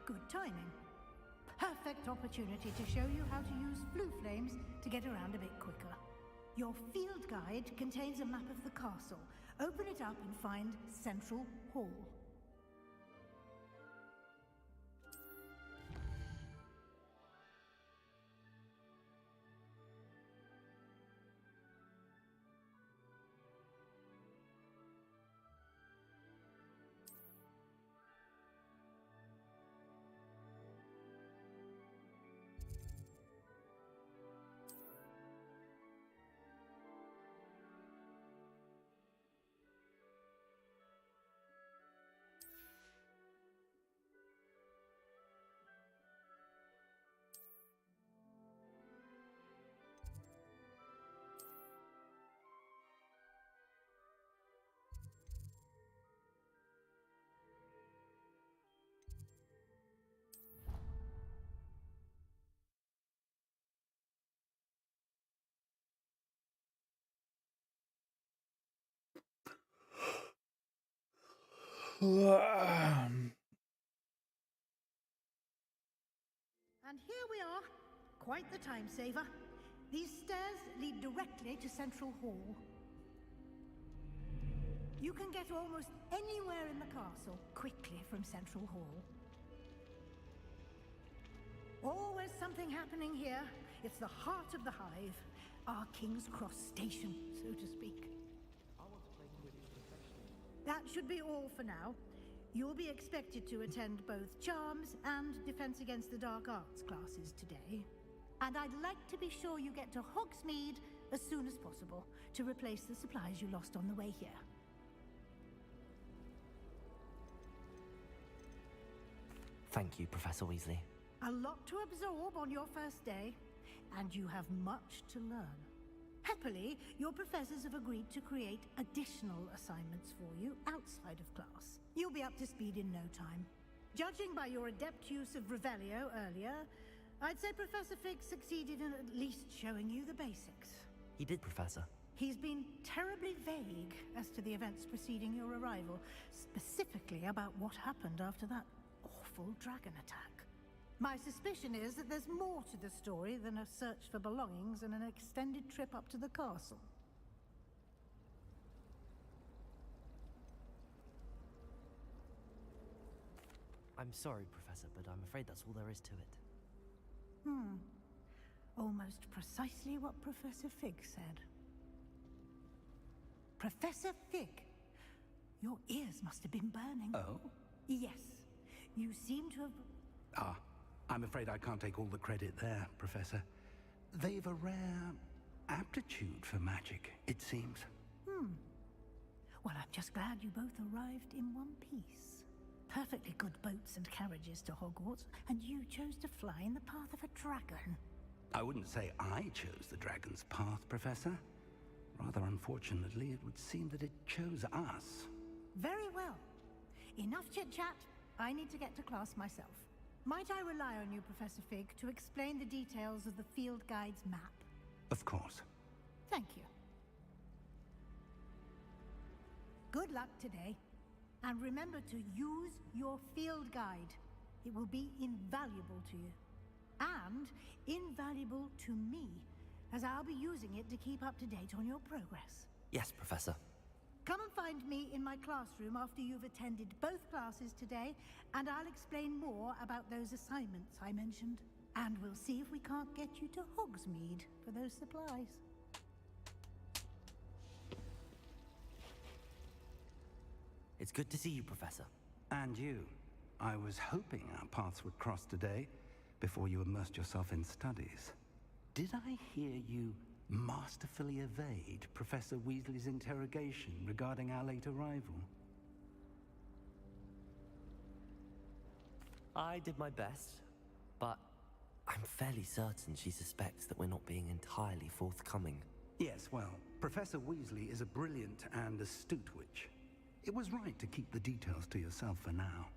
O: good timing. Perfect opportunity to show you how to use blue flames to get around a bit quicker. Your field guide contains a map of the castle. Open it up and find Central Hall. And here we are. Quite the time saver. These stairs lead directly to Central Hall. You can get almost anywhere in the castle quickly from Central Hall. Always something happening here. It's the heart of the hive. Our King's Cross station, so to speak. That should be all for now. You'll be expected to attend both Charms and Defense Against the Dark Arts classes today. And I'd like to be sure you get to Hogsmeade as soon as possible to replace the supplies you lost on the way here.
F: Thank you, Professor Weasley.
O: A lot to absorb on your first day, and you have much to learn. Happily, your professors have agreed to create additional assignments for you outside of class. You'll be up to speed in no time. Judging by your adept use of Revelio earlier, I'd say Professor Fig succeeded in at least showing you the basics.
F: He did, Professor.
O: He's been terribly vague as to the events preceding your arrival, specifically about what happened after that awful dragon attack. My suspicion is that there's more to the story than a search for belongings and an extended trip up to the castle.
F: I'm sorry, Professor, but I'm afraid that's all there is to it.
O: Almost precisely what Professor Fig said. Professor Fig! Your ears must have been burning.
I: Oh?
O: Yes. You seem to have...
I: Ah, I'm afraid I can't take all the credit there, Professor. They've a rare aptitude for magic, it seems.
O: Well, I'm just glad you both arrived in one piece. Perfectly good boats and carriages to Hogwarts, and you chose to fly in the path of a dragon.
I: I wouldn't say I chose the dragon's path, Professor. Rather unfortunately, it would seem that it chose us.
O: Very well. Enough chit-chat. I need to get to class myself. Might I rely on you, Professor Fig, to explain the details of the field guide's map?
I: Of course.
O: Thank you. Good luck today. And remember to use your field guide. It will be invaluable to you. And invaluable to me, as I'll be using it to keep up to date on your progress.
F: Yes, Professor.
O: Come and find me in my classroom after you've attended both classes today, and I'll explain more about those assignments I mentioned. And we'll see if we can't get you to Hogsmeade for those supplies.
F: It's good to see you, Professor.
I: And you. I was hoping our paths would cross today, before you immersed yourself in studies. Did I hear you masterfully evade Professor Weasley's interrogation regarding our late arrival?
F: I did my best, but I'm fairly certain she suspects that we're not being entirely forthcoming.
I: Yes, well, Professor Weasley is a brilliant and astute witch. It was right to keep the details to yourself for now.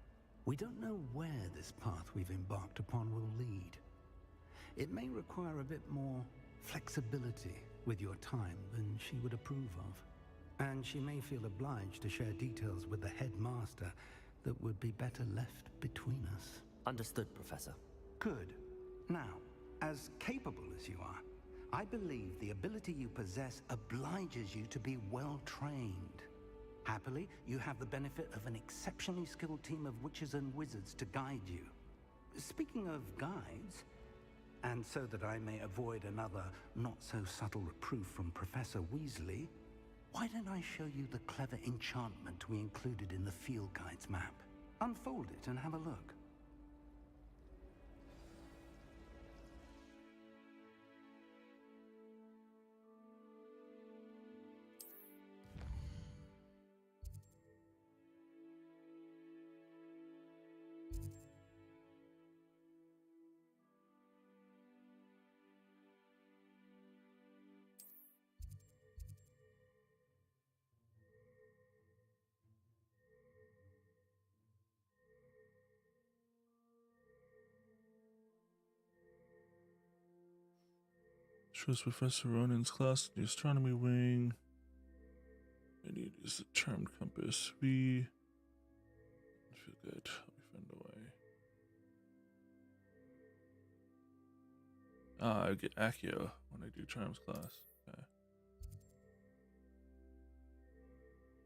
I: We don't know where this path we've embarked upon will lead. It may require a bit more flexibility with your time than she would approve of. And she may feel obliged to share details with the headmaster that would be better left between us.
F: Understood, Professor.
I: Good. Now, as capable as you are, I believe the ability you possess obliges you to be well trained. Happily, you have the benefit of an exceptionally skilled team of witches and wizards to guide you. Speaking of guides, and so that I may avoid another not-so-subtle reproof from Professor Weasley, why don't I show you the clever enchantment we included in the field guide's map? Unfold it and have a look.
D: Shows Professor Ronan's class in the astronomy wing. I need to use the charmed compass. We feel good. Let me find a way. I get Accio when I do charms class. Okay.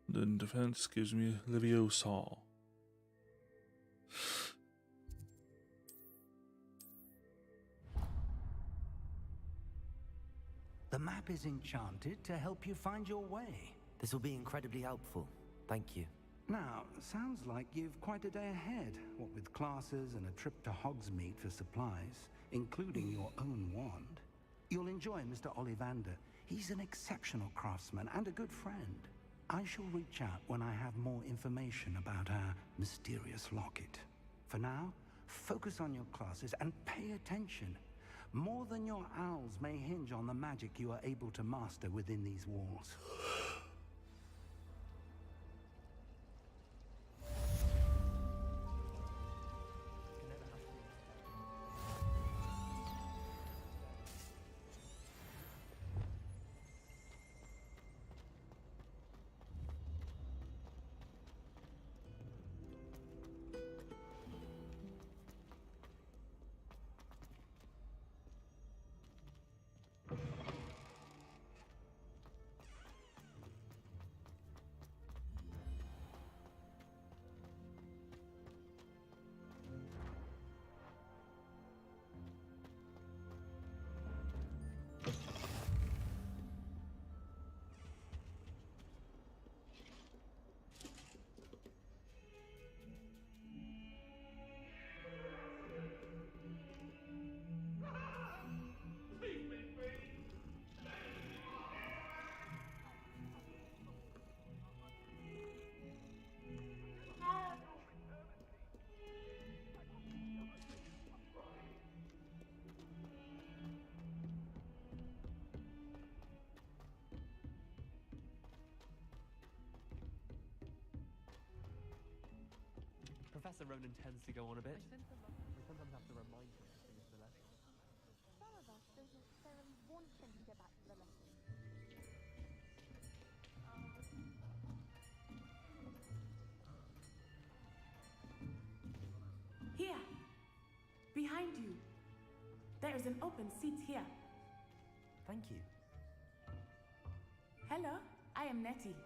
D: Then defense gives me Leviosa.
I: The map is enchanted to help you find your way.
F: This will be incredibly helpful. Thank you.
I: Now, sounds like you've quite a day ahead, what with classes and a trip to Hogsmeade for supplies, including your own wand. You'll enjoy Mr. Ollivander. He's an exceptional craftsman and a good friend. I shall reach out when I have more information about our mysterious locket. For now, focus on your classes and pay attention. More than your owls may hinge on the magic you are able to master within these walls.
Q: Professor Ronan tends to go on a bit. We sometimes have to remind him to finish the lesson.
S: Some of us don't necessarily want him to get back to the lesson.
T: Here, behind you. There is an open seat here.
F: Thank you.
T: Hello, I am Nettie.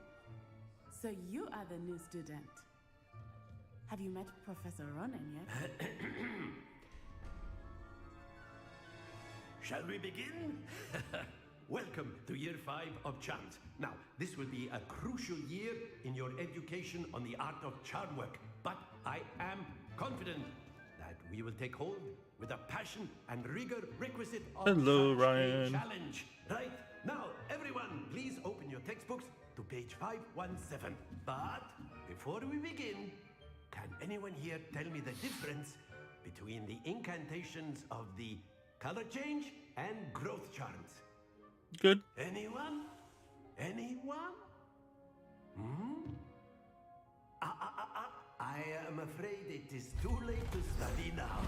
T: So you are the new student. Have you met Professor Ronan yet?
K: Shall we begin? Welcome to year 5 of charms. Now, this will be a crucial year in your education on the art of charm work, but I am confident that we will take hold with the passion and rigor requisite of
D: Hello,
K: such
D: Ryan.
K: a challenge. Right? Now, everyone, please open your textbooks to page 517. But before we begin, can anyone here tell me the difference between the incantations of the color change and growth charms?
D: Good.
K: Anyone? Anyone? Hmm? I am afraid it is too late to study now.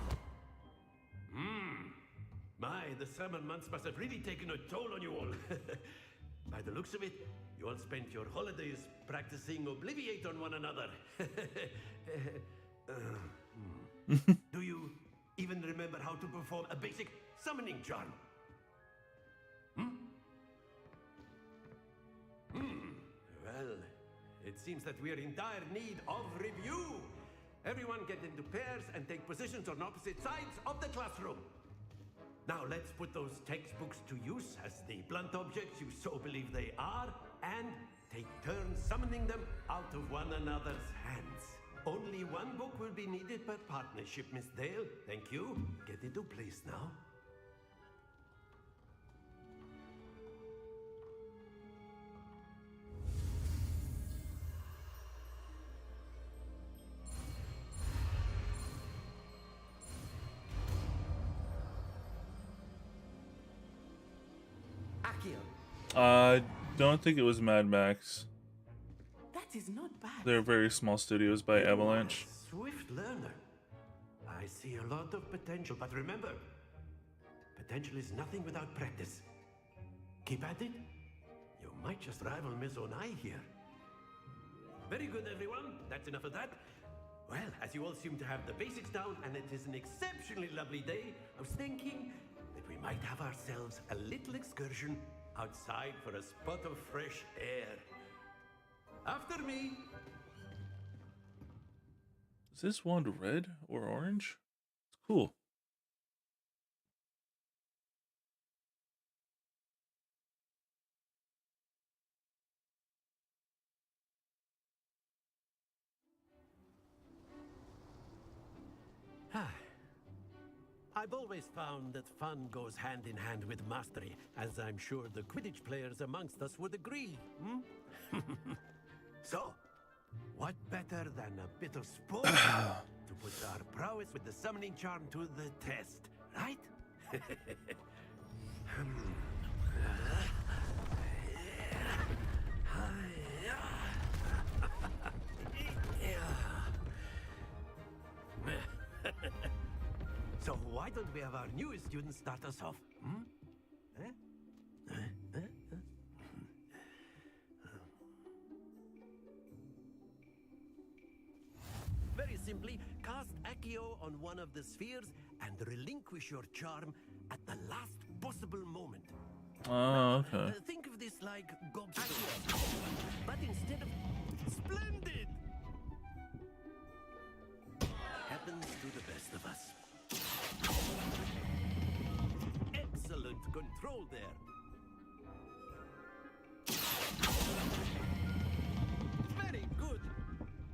K: My, the summer months must have really taken a toll on you all. By the looks of it, you all spent your holidays practicing Obliviate on one another. Do you even remember how to perform a basic summoning charm? Well, it seems that we are in dire need of review. Everyone get into pairs and take positions on opposite sides of the classroom. Now let's put those textbooks to use as the blunt objects you so believe they are, and take turns summoning them out of one another's hands. Only one book will be needed per partnership, Miss Dale. Thank you. Get into place now.
D: I don't think it was Mad Max.
T: That is not bad.
D: They're very small studios by Avalanche.
K: Swift learner. I see a lot of potential, but remember, potential is nothing without practice. Keep at it. You might just rival Miss Onai here. Very good, everyone. That's enough of that. Well, as you all seem to have the basics down, and it is an exceptionally lovely day, I was thinking that we might have ourselves a little excursion outside for a spot of fresh air. After me.
D: Is this wand red or orange? It's cool.
K: I've always found that fun goes hand in hand with mastery, as I'm sure the Quidditch players amongst us would agree. So, what better than a bit of sport to put our prowess with the summoning charm to the test, right? So why don't we have our newest student start us off? Very simply, cast Accio on one of the spheres and relinquish your charm at the last possible moment.
D: Oh, okay.
K: Think of this like gobstones, but instead of splendid, happens to the best of us. Excellent control there. Very good.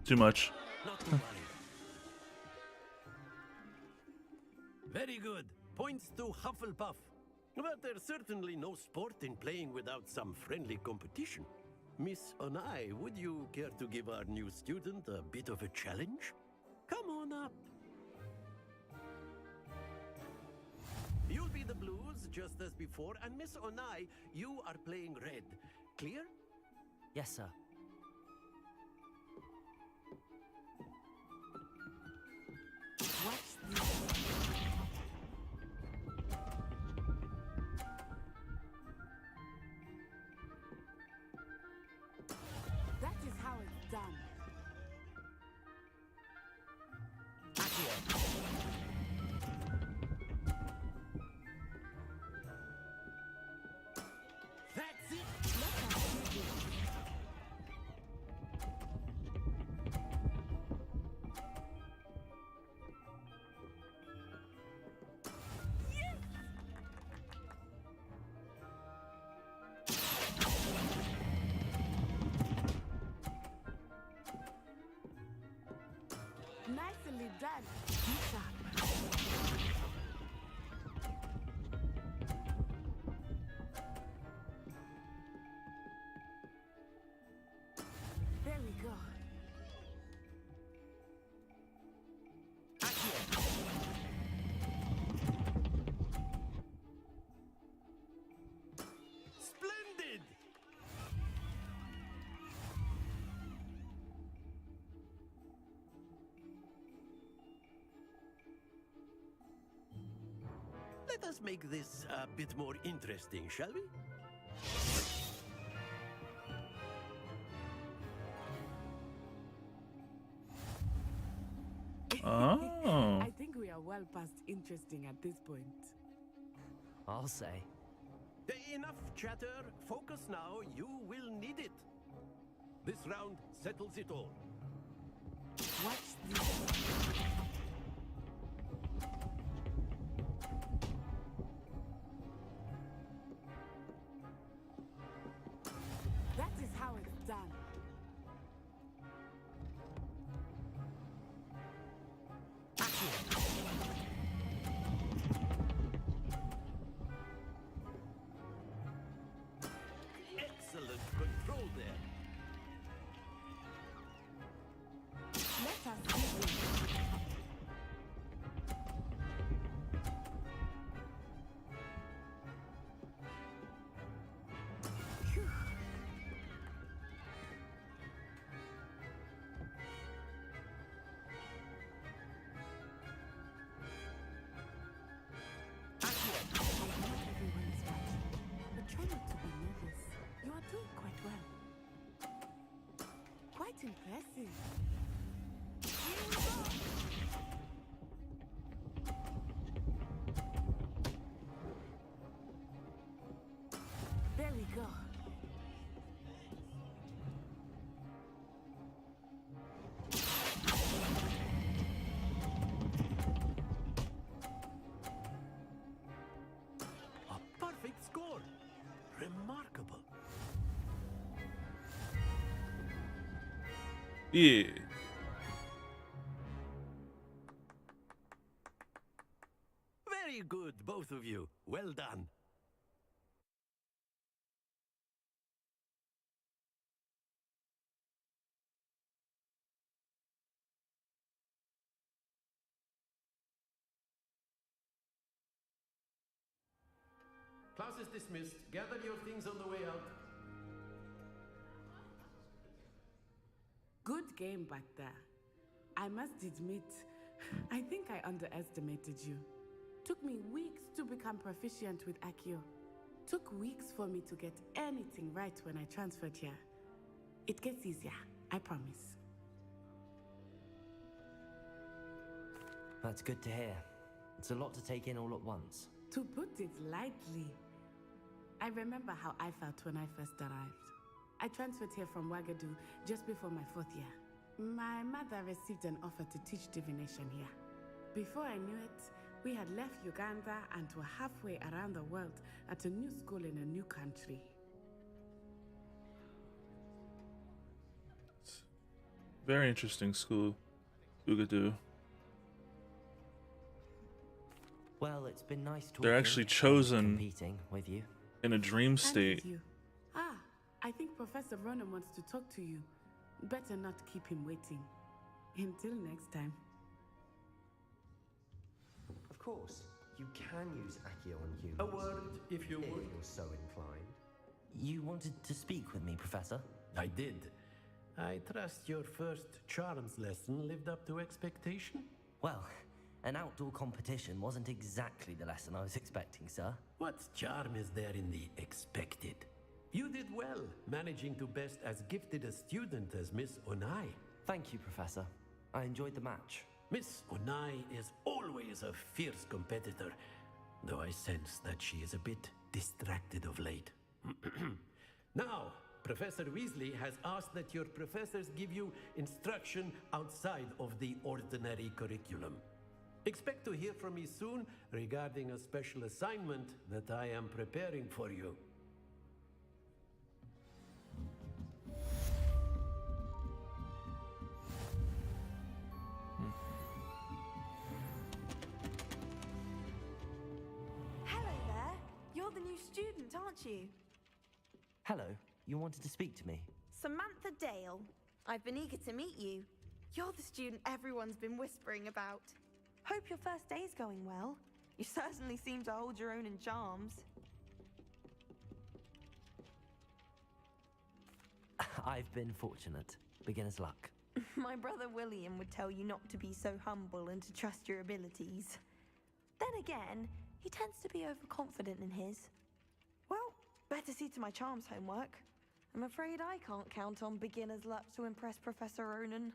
D: Too much.
K: Not to worry. Very good. Points to Hufflepuff. But there's certainly no sport in playing without some friendly competition. Miss Onai, would you care to give our new student a bit of a challenge? Come on up. You'll be the blues, just as before, and Miss Onai, you are playing red. Clear?
F: Yes, sir.
T: done.
K: That's it!
T: Nicely done. Keep sharp. There we go.
K: Splendid! Let us make this a bit more interesting, shall we?
D: Oh.
T: I think we are well past interesting at this point.
F: I'll say.
K: Enough chatter. Focus now. You will need it. This round settles it all.
T: Watch this. That is how it's done.
K: Excellent control there.
T: Let us see this. Phew. I know everyone is watching, but try not to be nervous. You are doing quite well. Quite impressive. Here we go. There we go.
K: A perfect score. Remarkable.
D: Yeah.
K: Very good, both of you. Well done.
U: Class is dismissed. Gather your things on the way out.
T: Good game back there. I must admit, I think I underestimated you. Took me weeks to become proficient with Accio. Took weeks for me to get anything right when I transferred here. It gets easier, I promise.
F: That's good to hear. It's a lot to take in all at once.
T: To put it lightly, I remember how I felt when I first arrived. I transferred here from Wagadu just before my 4th year. My mother received an offer to teach divination here. Before I knew it, we had left Uganda and were halfway around the world at a new school in a new country.
D: Very interesting school, Wagadu.
F: Well, it's been nice talking.
D: They're actually chosen
F: competing with you
D: in a dream
T: And
D: state.
T: with you. Ah, I think Professor Ronan wants to talk to you. Better not keep him waiting. Until next time.
V: Of course, you can use Accio on humans.
U: A word, if you would.
V: If you're so inclined.
F: You wanted to speak with me, Professor?
K: I did. I trust your first charms lesson lived up to expectation?
F: Well, an outdoor competition wasn't exactly the lesson I was expecting, sir.
K: What charm is there in the expected? You did well, managing to best as gifted a student as Miss Onai.
F: Thank you, Professor. I enjoyed the match.
K: Miss Onai is always a fierce competitor, though I sense that she is a bit distracted of late. Now, Professor Weasley has asked that your professors give you instruction outside of the ordinary curriculum. Expect to hear from me soon regarding a special assignment that I am preparing for you.
P: Hello there. You're the new student, aren't you?
F: Hello, you wanted to speak to me?
P: Samantha Dale. I've been eager to meet you. You're the student everyone's been whispering about. Hope your first day's going well. You certainly seem to hold your own in charms.
F: I've been fortunate. Beginner's luck.
P: My brother William would tell you not to be so humble and to trust your abilities. Then again, he tends to be overconfident in his. Well, better see to my charms homework. I'm afraid I can't count on beginner's luck to impress Professor Ronan.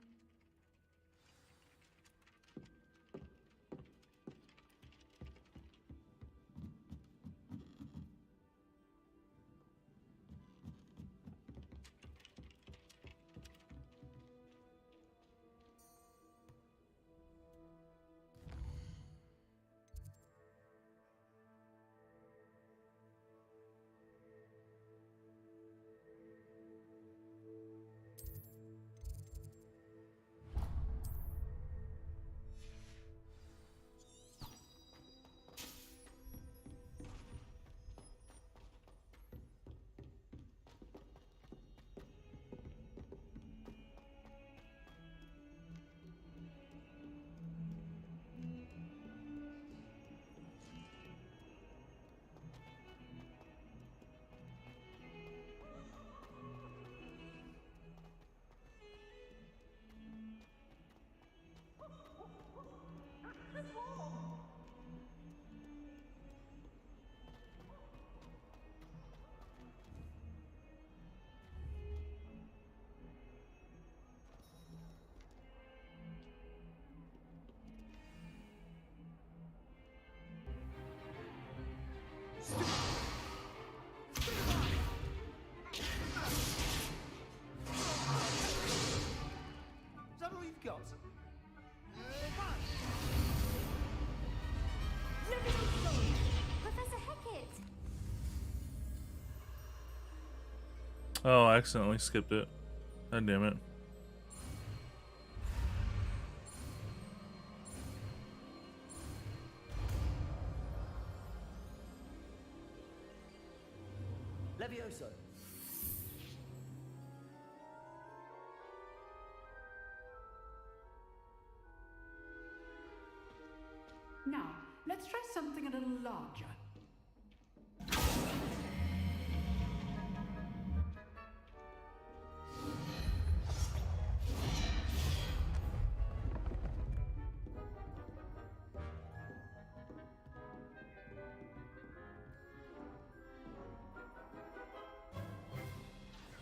L: Is that all you've got?
S: Professor Hecat!
D: Oh, I accidentally skipped it. God damn it.
L: Levioso.
B: Now, let's try something a little larger.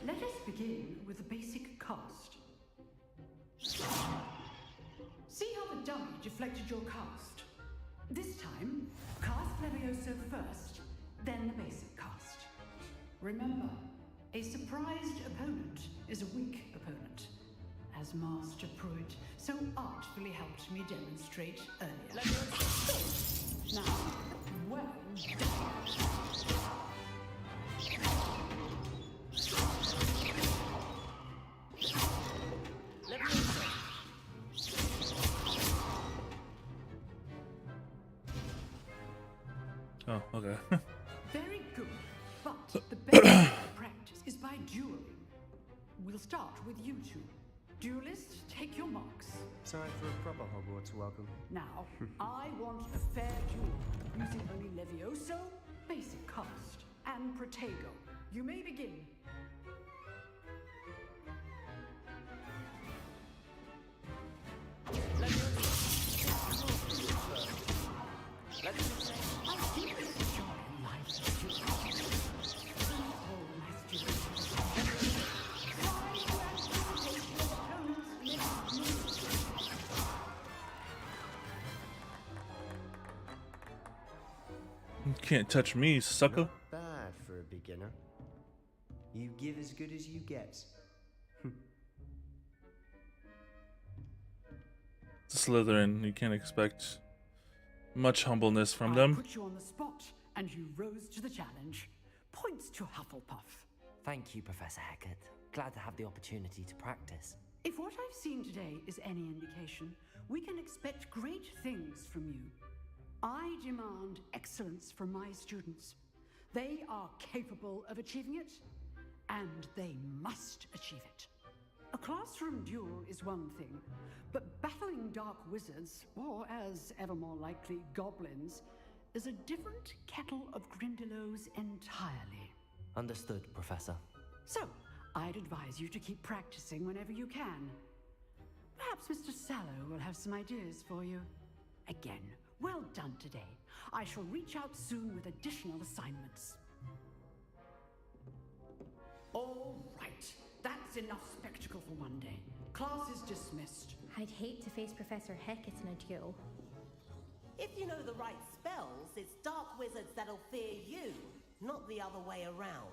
B: Let us begin with a basic cast. See how the dummy deflected your cast? This time, cast Levioso first, then the basic cast. Remember, a surprised opponent is a weak opponent, as Master Pruitt so artfully helped me demonstrate earlier. Now, well done.
D: Oh, okay.
B: Very good, but the best way to practice is by dueling. We'll start with you two. Duelists, take your marks.
V: Time for a proper Hogwarts welcome.
B: Now, I want a fair duel, using only Levioso, basic cast, and Protego. You may begin.
D: Can't touch me, sucker.
V: Not bad for a beginner. You give as good as you get.
D: Slytherin, you can't expect much humbleness from
B: I
D: them.
B: put you on the spot, and you rose to the challenge. Points to Hufflepuff.
F: Thank you, Professor Hecat. Glad to have the opportunity to practice.
B: If what I've seen today is any indication, we can expect great things from you. I demand excellence from my students. They are capable of achieving it, and they must achieve it. A classroom duel is one thing, but battling dark wizards, or as ever more likely, goblins, is a different kettle of Grindylows entirely.
F: Understood, Professor.
B: So, I'd advise you to keep practicing whenever you can. Perhaps Mr. Sallow will have some ideas for you. Again, well done today. I shall reach out soon with additional assignments. All right, that's enough spectacle for one day. Class is dismissed.
A: I'd hate to face Professor Hecat in a duel.
R: If you know the right spells, it's dark wizards that'll fear you, not the other way around.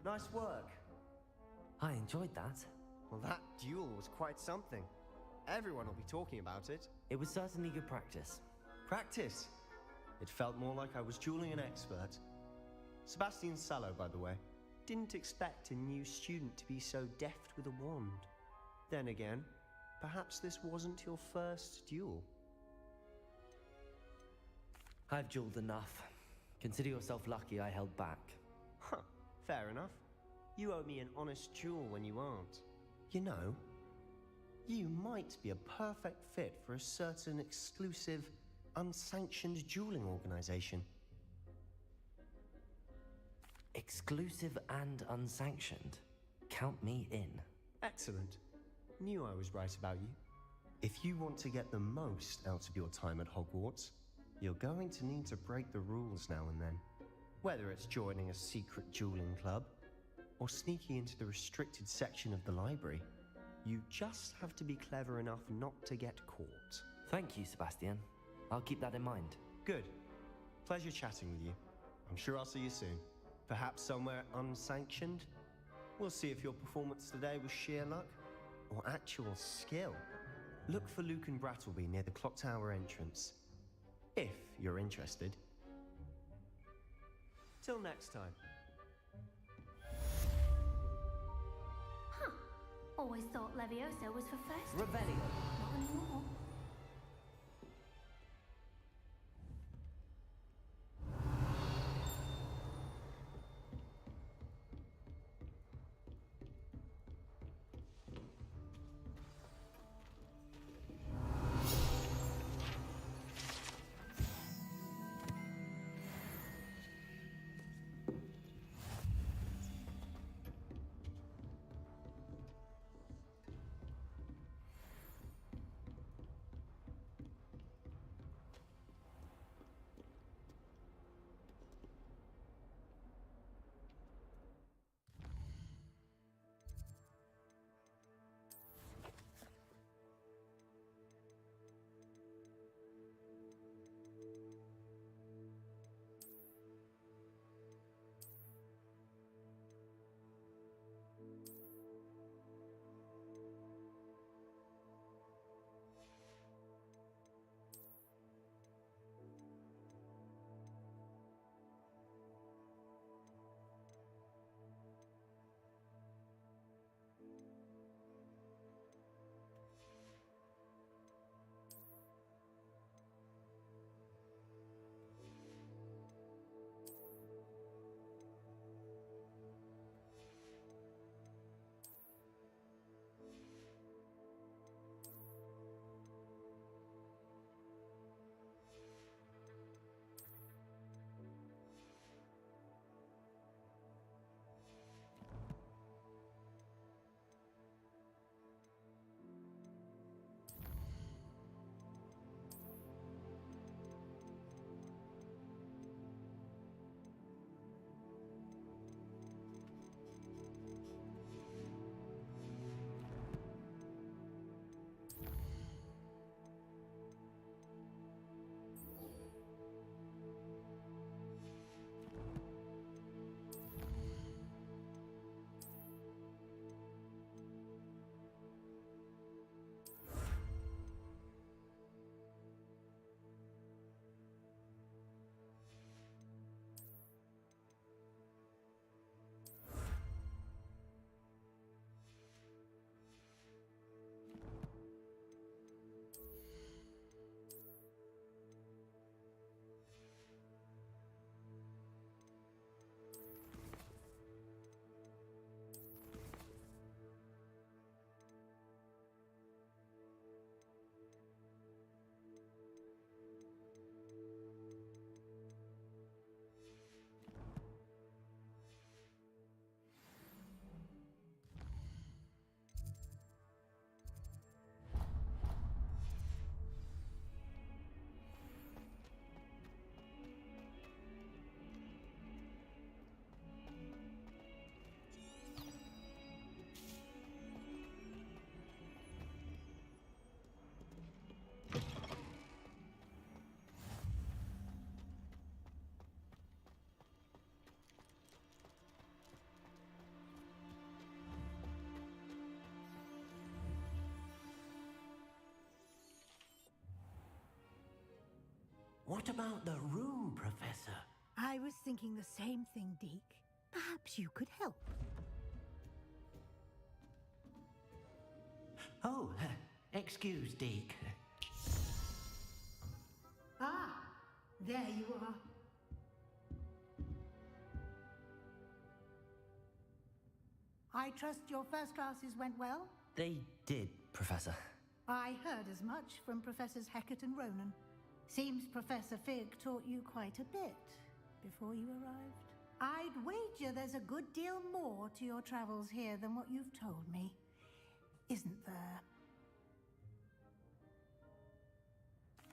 V: Nice work.
F: I enjoyed that.
V: Well, that duel was quite something. Everyone will be talking about it.
F: It was certainly good practice.
V: Practice? It felt more like I was dueling an expert. Sebastian Sallow, by the way. Didn't expect a new student to be so deft with a wand. Then again, perhaps this wasn't your first duel.
F: I've dueled enough. Consider yourself lucky I held back.
V: Huh, fair enough. You owe me an honest duel when you aren't. You know, you might be a perfect fit for a certain exclusive, unsanctioned dueling organization.
F: Exclusive and unsanctioned. Count me in.
V: Excellent. Knew I was right about you. If you want to get the most out of your time at Hogwarts, you're going to need to break the rules now and then. Whether it's joining a secret dueling club, or sneaking into the restricted section of the library, you just have to be clever enough not to get caught.
F: Thank you, Sebastian. I'll keep that in mind.
V: Good. Pleasure chatting with you. I'm sure I'll see you soon. Perhaps somewhere unsanctioned? We'll see if your performance today was sheer luck or actual skill. Look for Luke and Brattleby near the clock tower entrance, if you're interested. Till next time.
G: Huh. Always thought Leviosa was for first.
F: Revelio.
G: Not anymore.
K: What about the room, Professor?
O: I was thinking the same thing, Deke. Perhaps you could help.
K: Oh, excuse, Deke.
O: Ah, there you are. I trust your first classes went well?
F: They did, Professor.
O: I heard as much from Professors Hecat and Ronan. Seems Professor Fig taught you quite a bit before you arrived. I'd wager there's a good deal more to your travels here than what you've told me. Isn't there?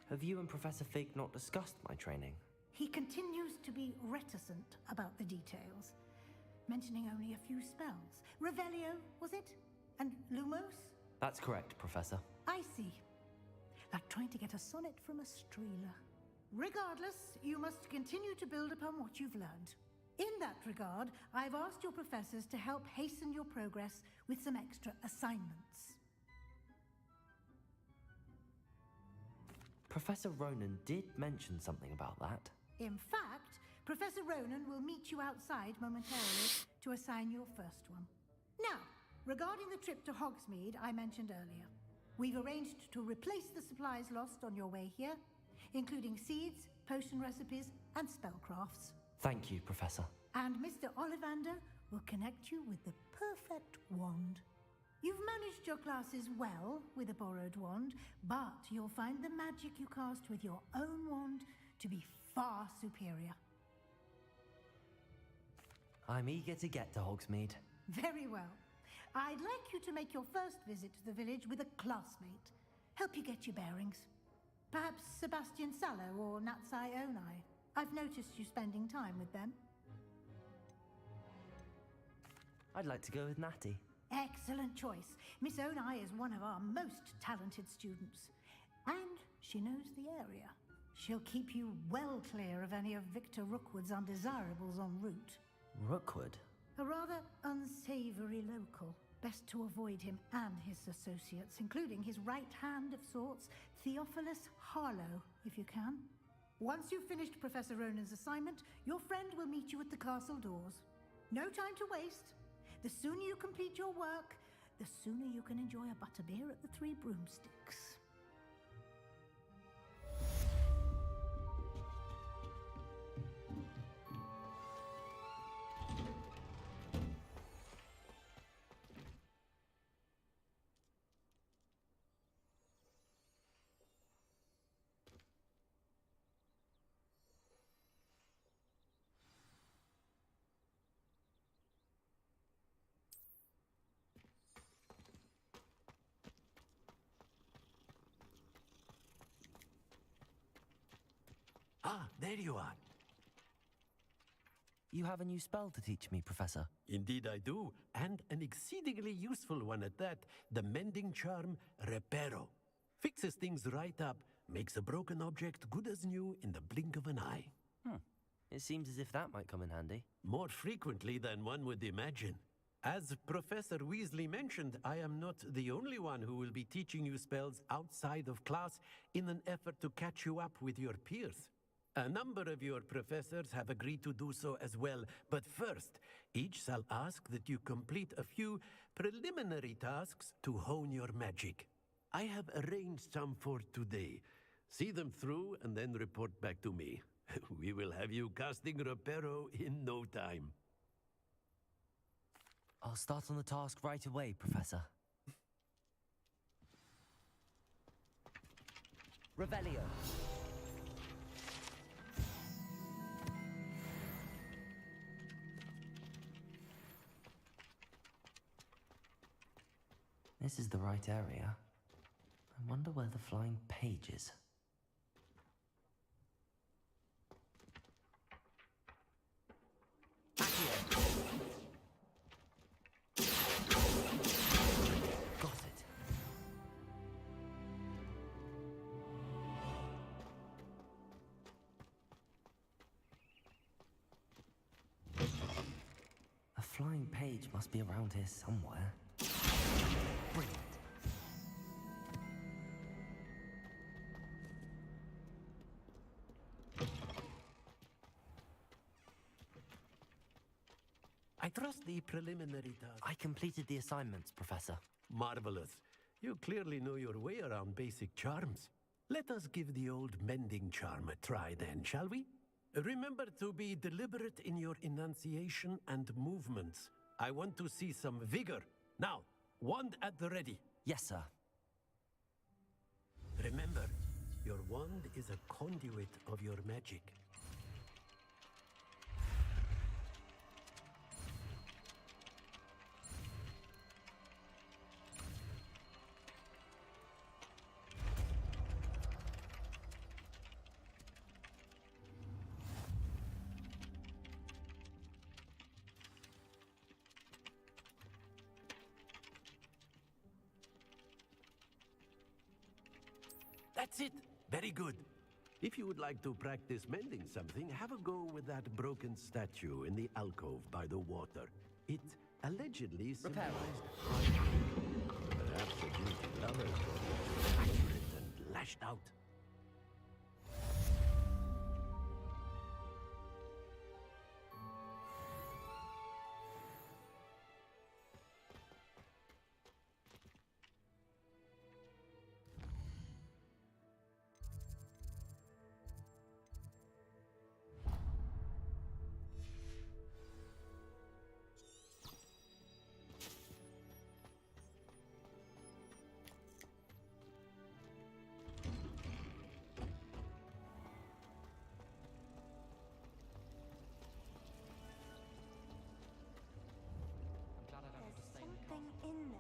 F: Have you and Professor Fig not discussed my training?
O: He continues to be reticent about the details, mentioning only a few spells. Revelio, was it? And Lumos?
F: That's correct, Professor.
O: I see. Like trying to get a sonnet from a streeler. Regardless, you must continue to build upon what you've learned. In that regard, I've asked your professors to help hasten your progress with some extra assignments.
F: Professor Ronan did mention something about that.
O: In fact, Professor Ronan will meet you outside momentarily to assign your first one. Now, regarding the trip to Hogsmeade I mentioned earlier, we've arranged to replace the supplies lost on your way here, including seeds, potion recipes, and spellcrafts.
F: Thank you, Professor.
O: And Mr. Ollivander will connect you with the perfect wand. You've managed your classes well with a borrowed wand, but you'll find the magic you cast with your own wand to be far superior.
F: I'm eager to get to Hogsmeade.
O: Very well. I'd like you to make your first visit to the village with a classmate. Help you get your bearings. Perhaps Sebastian Sallow or Natsai Onai. I've noticed you spending time with them.
F: I'd like to go with Natty.
O: Excellent choice. Miss Onai is one of our most talented students. And she knows the area. She'll keep you well clear of any of Victor Rookwood's undesirables en route.
F: Rookwood?
O: A rather unsavory local. Best to avoid him and his associates, including his right hand of sorts, Theophilus Harlow, if you can. Once you've finished Professor Ronan's assignment, your friend will meet you at the castle doors. No time to waste. The sooner you complete your work, the sooner you can enjoy a butterbeer at the Three Broomsticks.
K: Ah, there you are.
F: You have a new spell to teach me, Professor.
K: Indeed I do, and an exceedingly useful one at that. The mending charm, Reparo. Fixes things right up, makes a broken object good as new in the blink of an eye.
F: It seems as if that might come in handy.
K: More frequently than one would imagine. As Professor Weasley mentioned, I am not the only one who will be teaching you spells outside of class in an effort to catch you up with your peers. A number of your professors have agreed to do so as well, but first, each shall ask that you complete a few preliminary tasks to hone your magic. I have arranged some for today. See them through and then report back to me. We will have you casting Reparo in no time.
F: I'll start on the task right away, Professor. Revelio. This is the right area. I wonder where the flying page is. Got it. A flying page must be around here somewhere. Brilliant.
K: I trust the preliminary task.
F: I completed the assignments, Professor.
K: Marvelous. You clearly know your way around basic charms. Let us give the old mending charm a try then, shall we? Remember to be deliberate in your enunciation and movements. I want to see some vigor. Now, wand at the ready.
F: Yes, sir.
K: Remember, your wand is a conduit of your magic. That's it. Very good. If you would like to practice mending something, have a go with that broken statue in the alcove by the water. It allegedly symbolized... Perhaps a guilty lover was accurate and lashed out.
P: Something in there.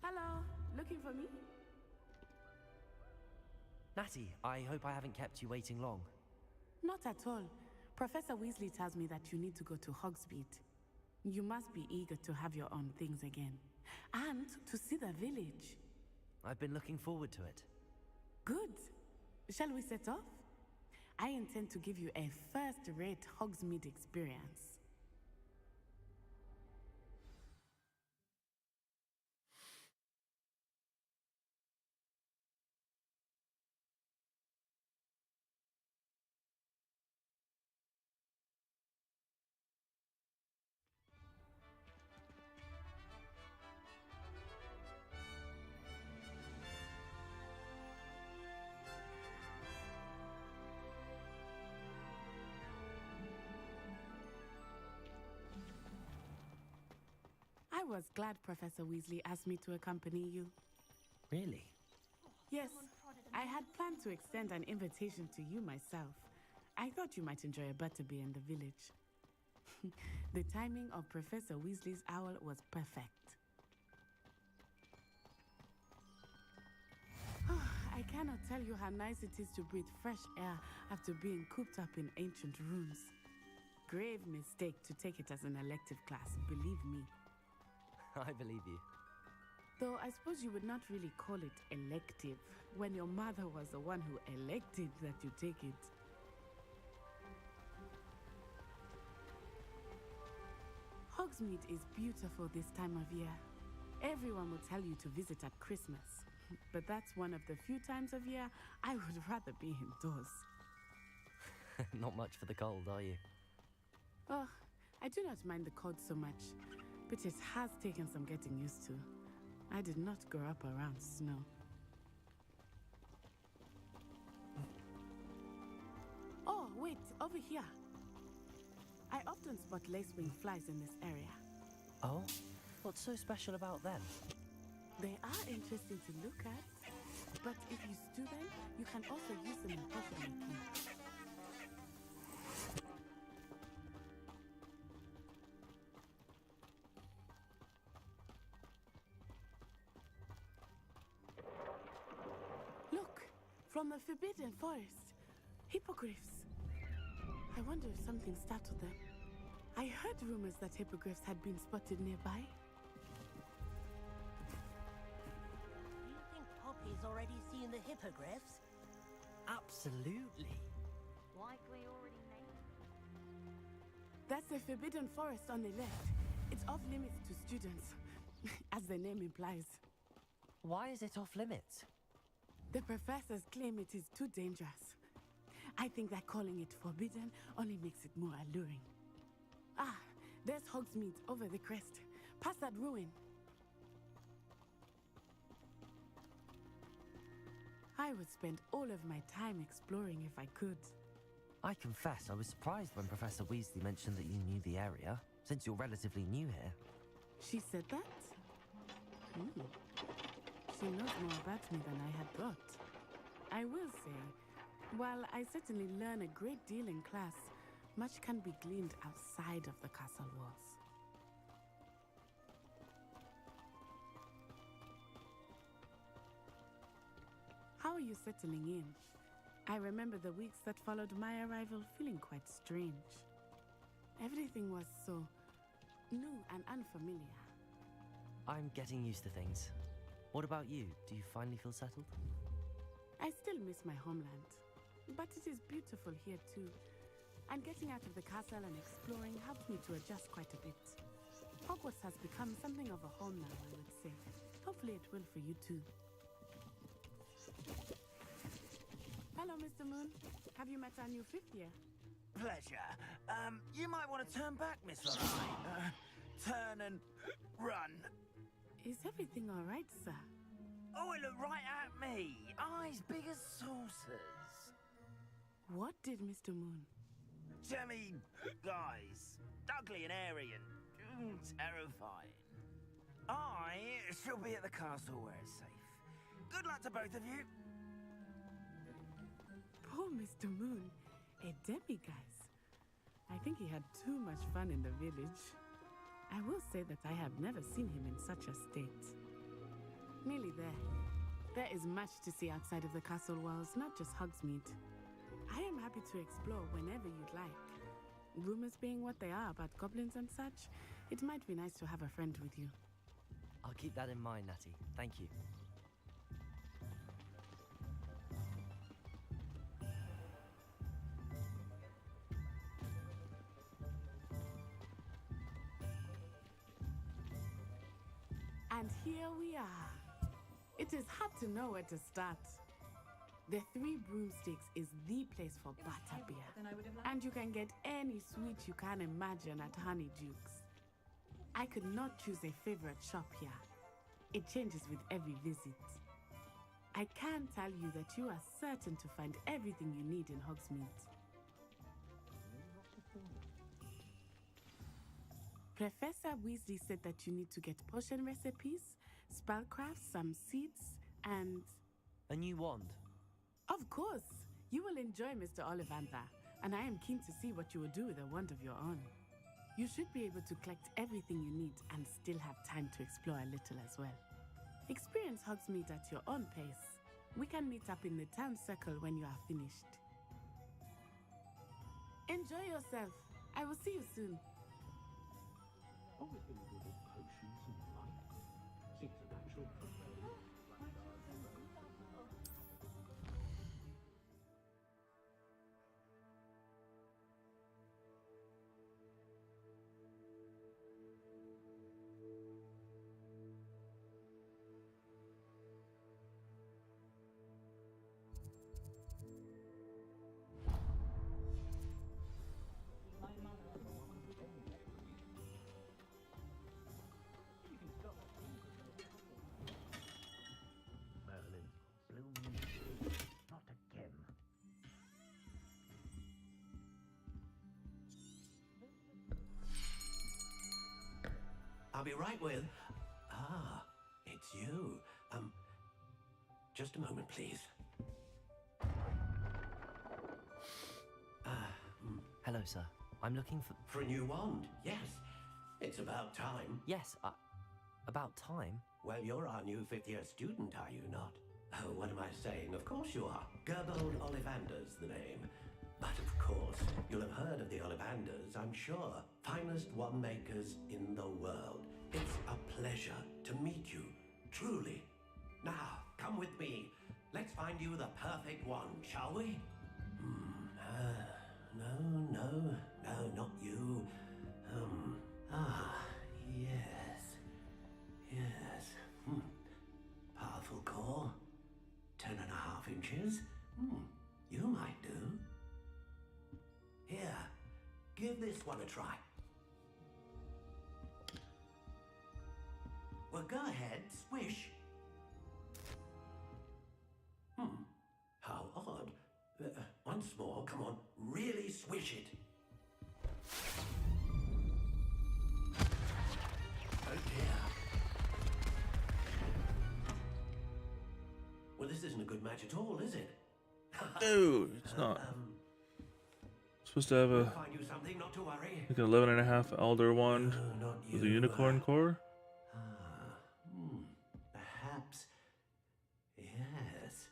T: Hello, looking for me?
F: Natty, I hope I haven't kept you waiting long.
T: Not at all. Professor Weasley tells me that you need to go to Hogsmeade. You must be eager to have your own things again. And to see the village.
F: I've been looking forward to it.
T: Good. Shall we set off? I intend to give you a first-rate Hogsmeade experience. I was glad Professor Weasley asked me to accompany you.
F: Really?
T: Yes, I had planned to extend an invitation to you myself. I thought you might enjoy a butterbeer in the village. The timing of Professor Weasley's owl was perfect. I cannot tell you how nice it is to breathe fresh air after being cooped up in ancient rooms. Grave mistake to take it as an elective class, believe me.
F: I believe you.
T: Though I suppose you would not really call it elective when your mother was the one who elected that you take it. Hogsmeade is beautiful this time of year. Everyone will tell you to visit at Christmas, but that's one of the few times of year I would rather be indoors.
F: Not much for the cold, are you?
T: Oh, I do not mind the cold so much, but it has taken some getting used to. I did not grow up around snow. Oh, wait, over here. I often spot lacewing flies in this area.
F: Oh? What's so special about them?
T: They are interesting to look at, but if you stew them, you can also use them in potion making. Look, from the Forbidden Forest. Hippogriffs. I wonder if something startled them. I heard rumors that hippogriffs had been spotted nearby.
R: Do you think Poppy's already seen the hippogriffs?
F: Absolutely.
G: Likely already named.
T: That's the Forbidden Forest on the left. It's off limits to students, as the name implies.
F: Why is it off limits?
T: The professors claim it is too dangerous. I think that calling it forbidden only makes it more alluring. Ah, there's Hogsmeade over the crest, past that ruin. I would spend all of my time exploring if I could.
F: I confess I was surprised when Professor Weasley mentioned that you knew the area, since you're relatively new here.
T: She said that? She knows more about me than I had thought. I will say, while I certainly learn a great deal in class, much can be gleaned outside of the castle walls. How are you settling in? I remember the weeks that followed my arrival feeling quite strange. Everything was so new and unfamiliar.
F: I'm getting used to things. What about you? Do you finally feel settled?
T: I still miss my homeland, but it is beautiful here too. And getting out of the castle and exploring helped me to adjust quite a bit. Hogwarts has become something of a home now, I would say. Hopefully it will for you too. Hello, Mr. Moon. Have you met our new fifth year?
L: Pleasure. You might want to turn back, Miss Lorelai. Turn and run.
T: Is everything all right, sir?
L: Oh, it looked right at me. Eyes big as saucers.
T: What did Mr. Moon?
L: Jemmy, guys. Ugly and airy and terrifying. I shall be at the castle where it's safe. Good luck to both of you.
T: Poor Mr. Moon, a demiguise. I think he had too much fun in the village. I will say that I have never seen him in such a state. Nearly there. There is much to see outside of the castle walls, not just Hogsmeade. I am happy to explore whenever you'd like. Rumors being what they are about goblins and such, it might be nice to have a friend with you.
F: I'll keep that in mind, Natty. Thank you.
T: And here we are. It is hard to know where to start. The Three Broomsticks is the place for butterbeer. And you can get any sweet you can imagine at Honeydukes. I could not choose a favorite shop here. It changes with every visit. I can tell you that you are certain to find everything you need in Hogsmeade. Professor Weasley said that you need to get potion recipes, spellcrafts, some seeds, and...
F: a new wand.
T: Of course! You will enjoy Mr. Ollivander, and I am keen to see what you will do with a wand of your own. You should be able to collect everything you need and still have time to explore a little as well. Experience Hogsmeade at your own pace. We can meet up in the town circle when you are finished. Enjoy yourself. I will see you soon.
K: Always been good at potions and the like. Seems a natural for me. I'll be right with... Ah, it's you. Just a moment, please.
F: Hello, sir. I'm looking for...
K: For a new wand, yes. It's about time.
F: Yes, about time?
K: Well, you're our new fifth-year student, are you not? Oh, what am I saying? Of course you are. Gerbold Ollivander's the name. But of course, you'll have heard of the Ollivanders, I'm sure. Finest wand makers in the world. It's a pleasure to meet you, truly. Now, come with me. Let's find you the perfect wand, shall we? No, not you. Yes. Powerful core. 10.5 inches. You might do. Here, give this one a try. Well, go ahead, swish. How odd. Once more, come on, really swish it. Oh dear. Well, this isn't a good match at all, is it?
D: No, it's not. Supposed to have a
K: Find you something, not to worry.
D: like an 11.5 Elder Wand with a unicorn core.
K: Perhaps. Yes.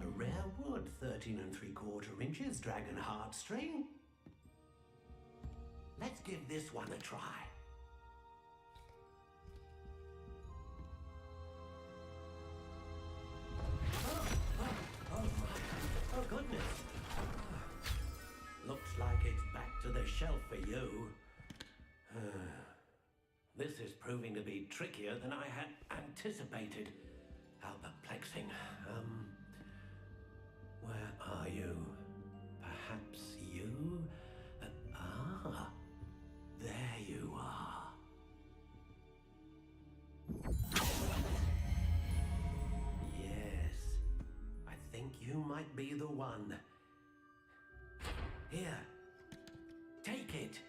K: A rare wood, 13 3/4 inches, dragon heartstring. Let's give this one a try. Oh goodness. Looks like it's back to the shelf for you. This is proving to be trickier than I had anticipated. How perplexing. Where are you? Perhaps you? There you are. Yes, I think you might be the one. Here, take it.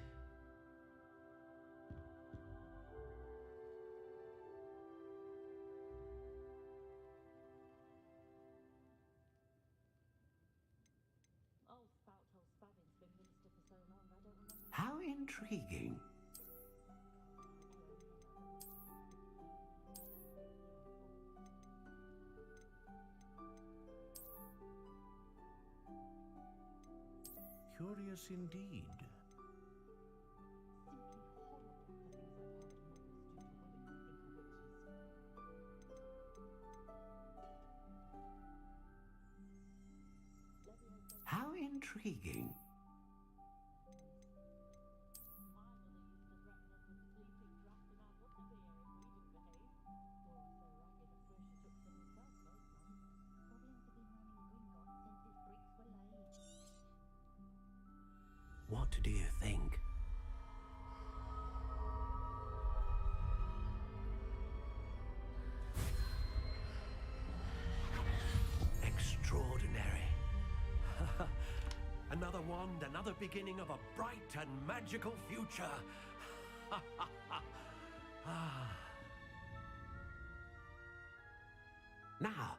K: How intriguing.
M: Curious indeed.
K: How intriguing. What do you think? Extraordinary. Another wand, another beginning of a bright and magical future. Now,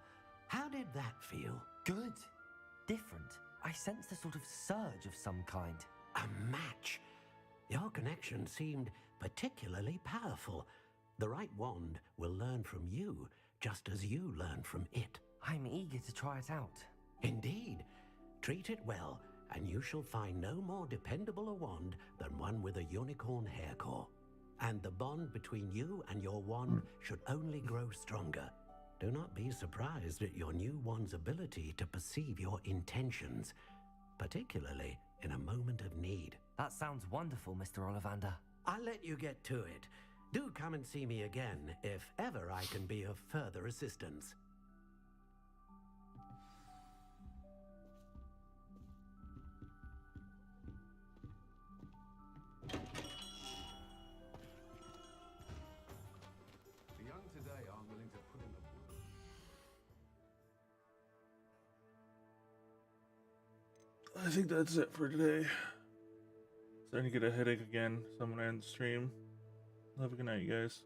K: how did that feel?
F: Good. Different. I sensed a sort of surge of some kind.
K: A match. Your connection seemed particularly powerful. The right wand will learn from you, just as you learn from it.
F: I'm eager to try it out.
K: Indeed. Treat it well, and you shall find no more dependable a wand than one with a unicorn hair core. And the bond between you and your wand should only grow stronger. Do not be surprised at your new wand's ability to perceive your intentions, particularly in a moment of need.
F: That sounds wonderful, Mr. Ollivander.
K: I'll let you get to it. Do come and see me again if ever I can be of further assistance.
I: The young today aren't willing to put in the work.
D: I think that's it for today. Starting to get a headache again, so I'm gonna end the stream. Have a good night, you guys.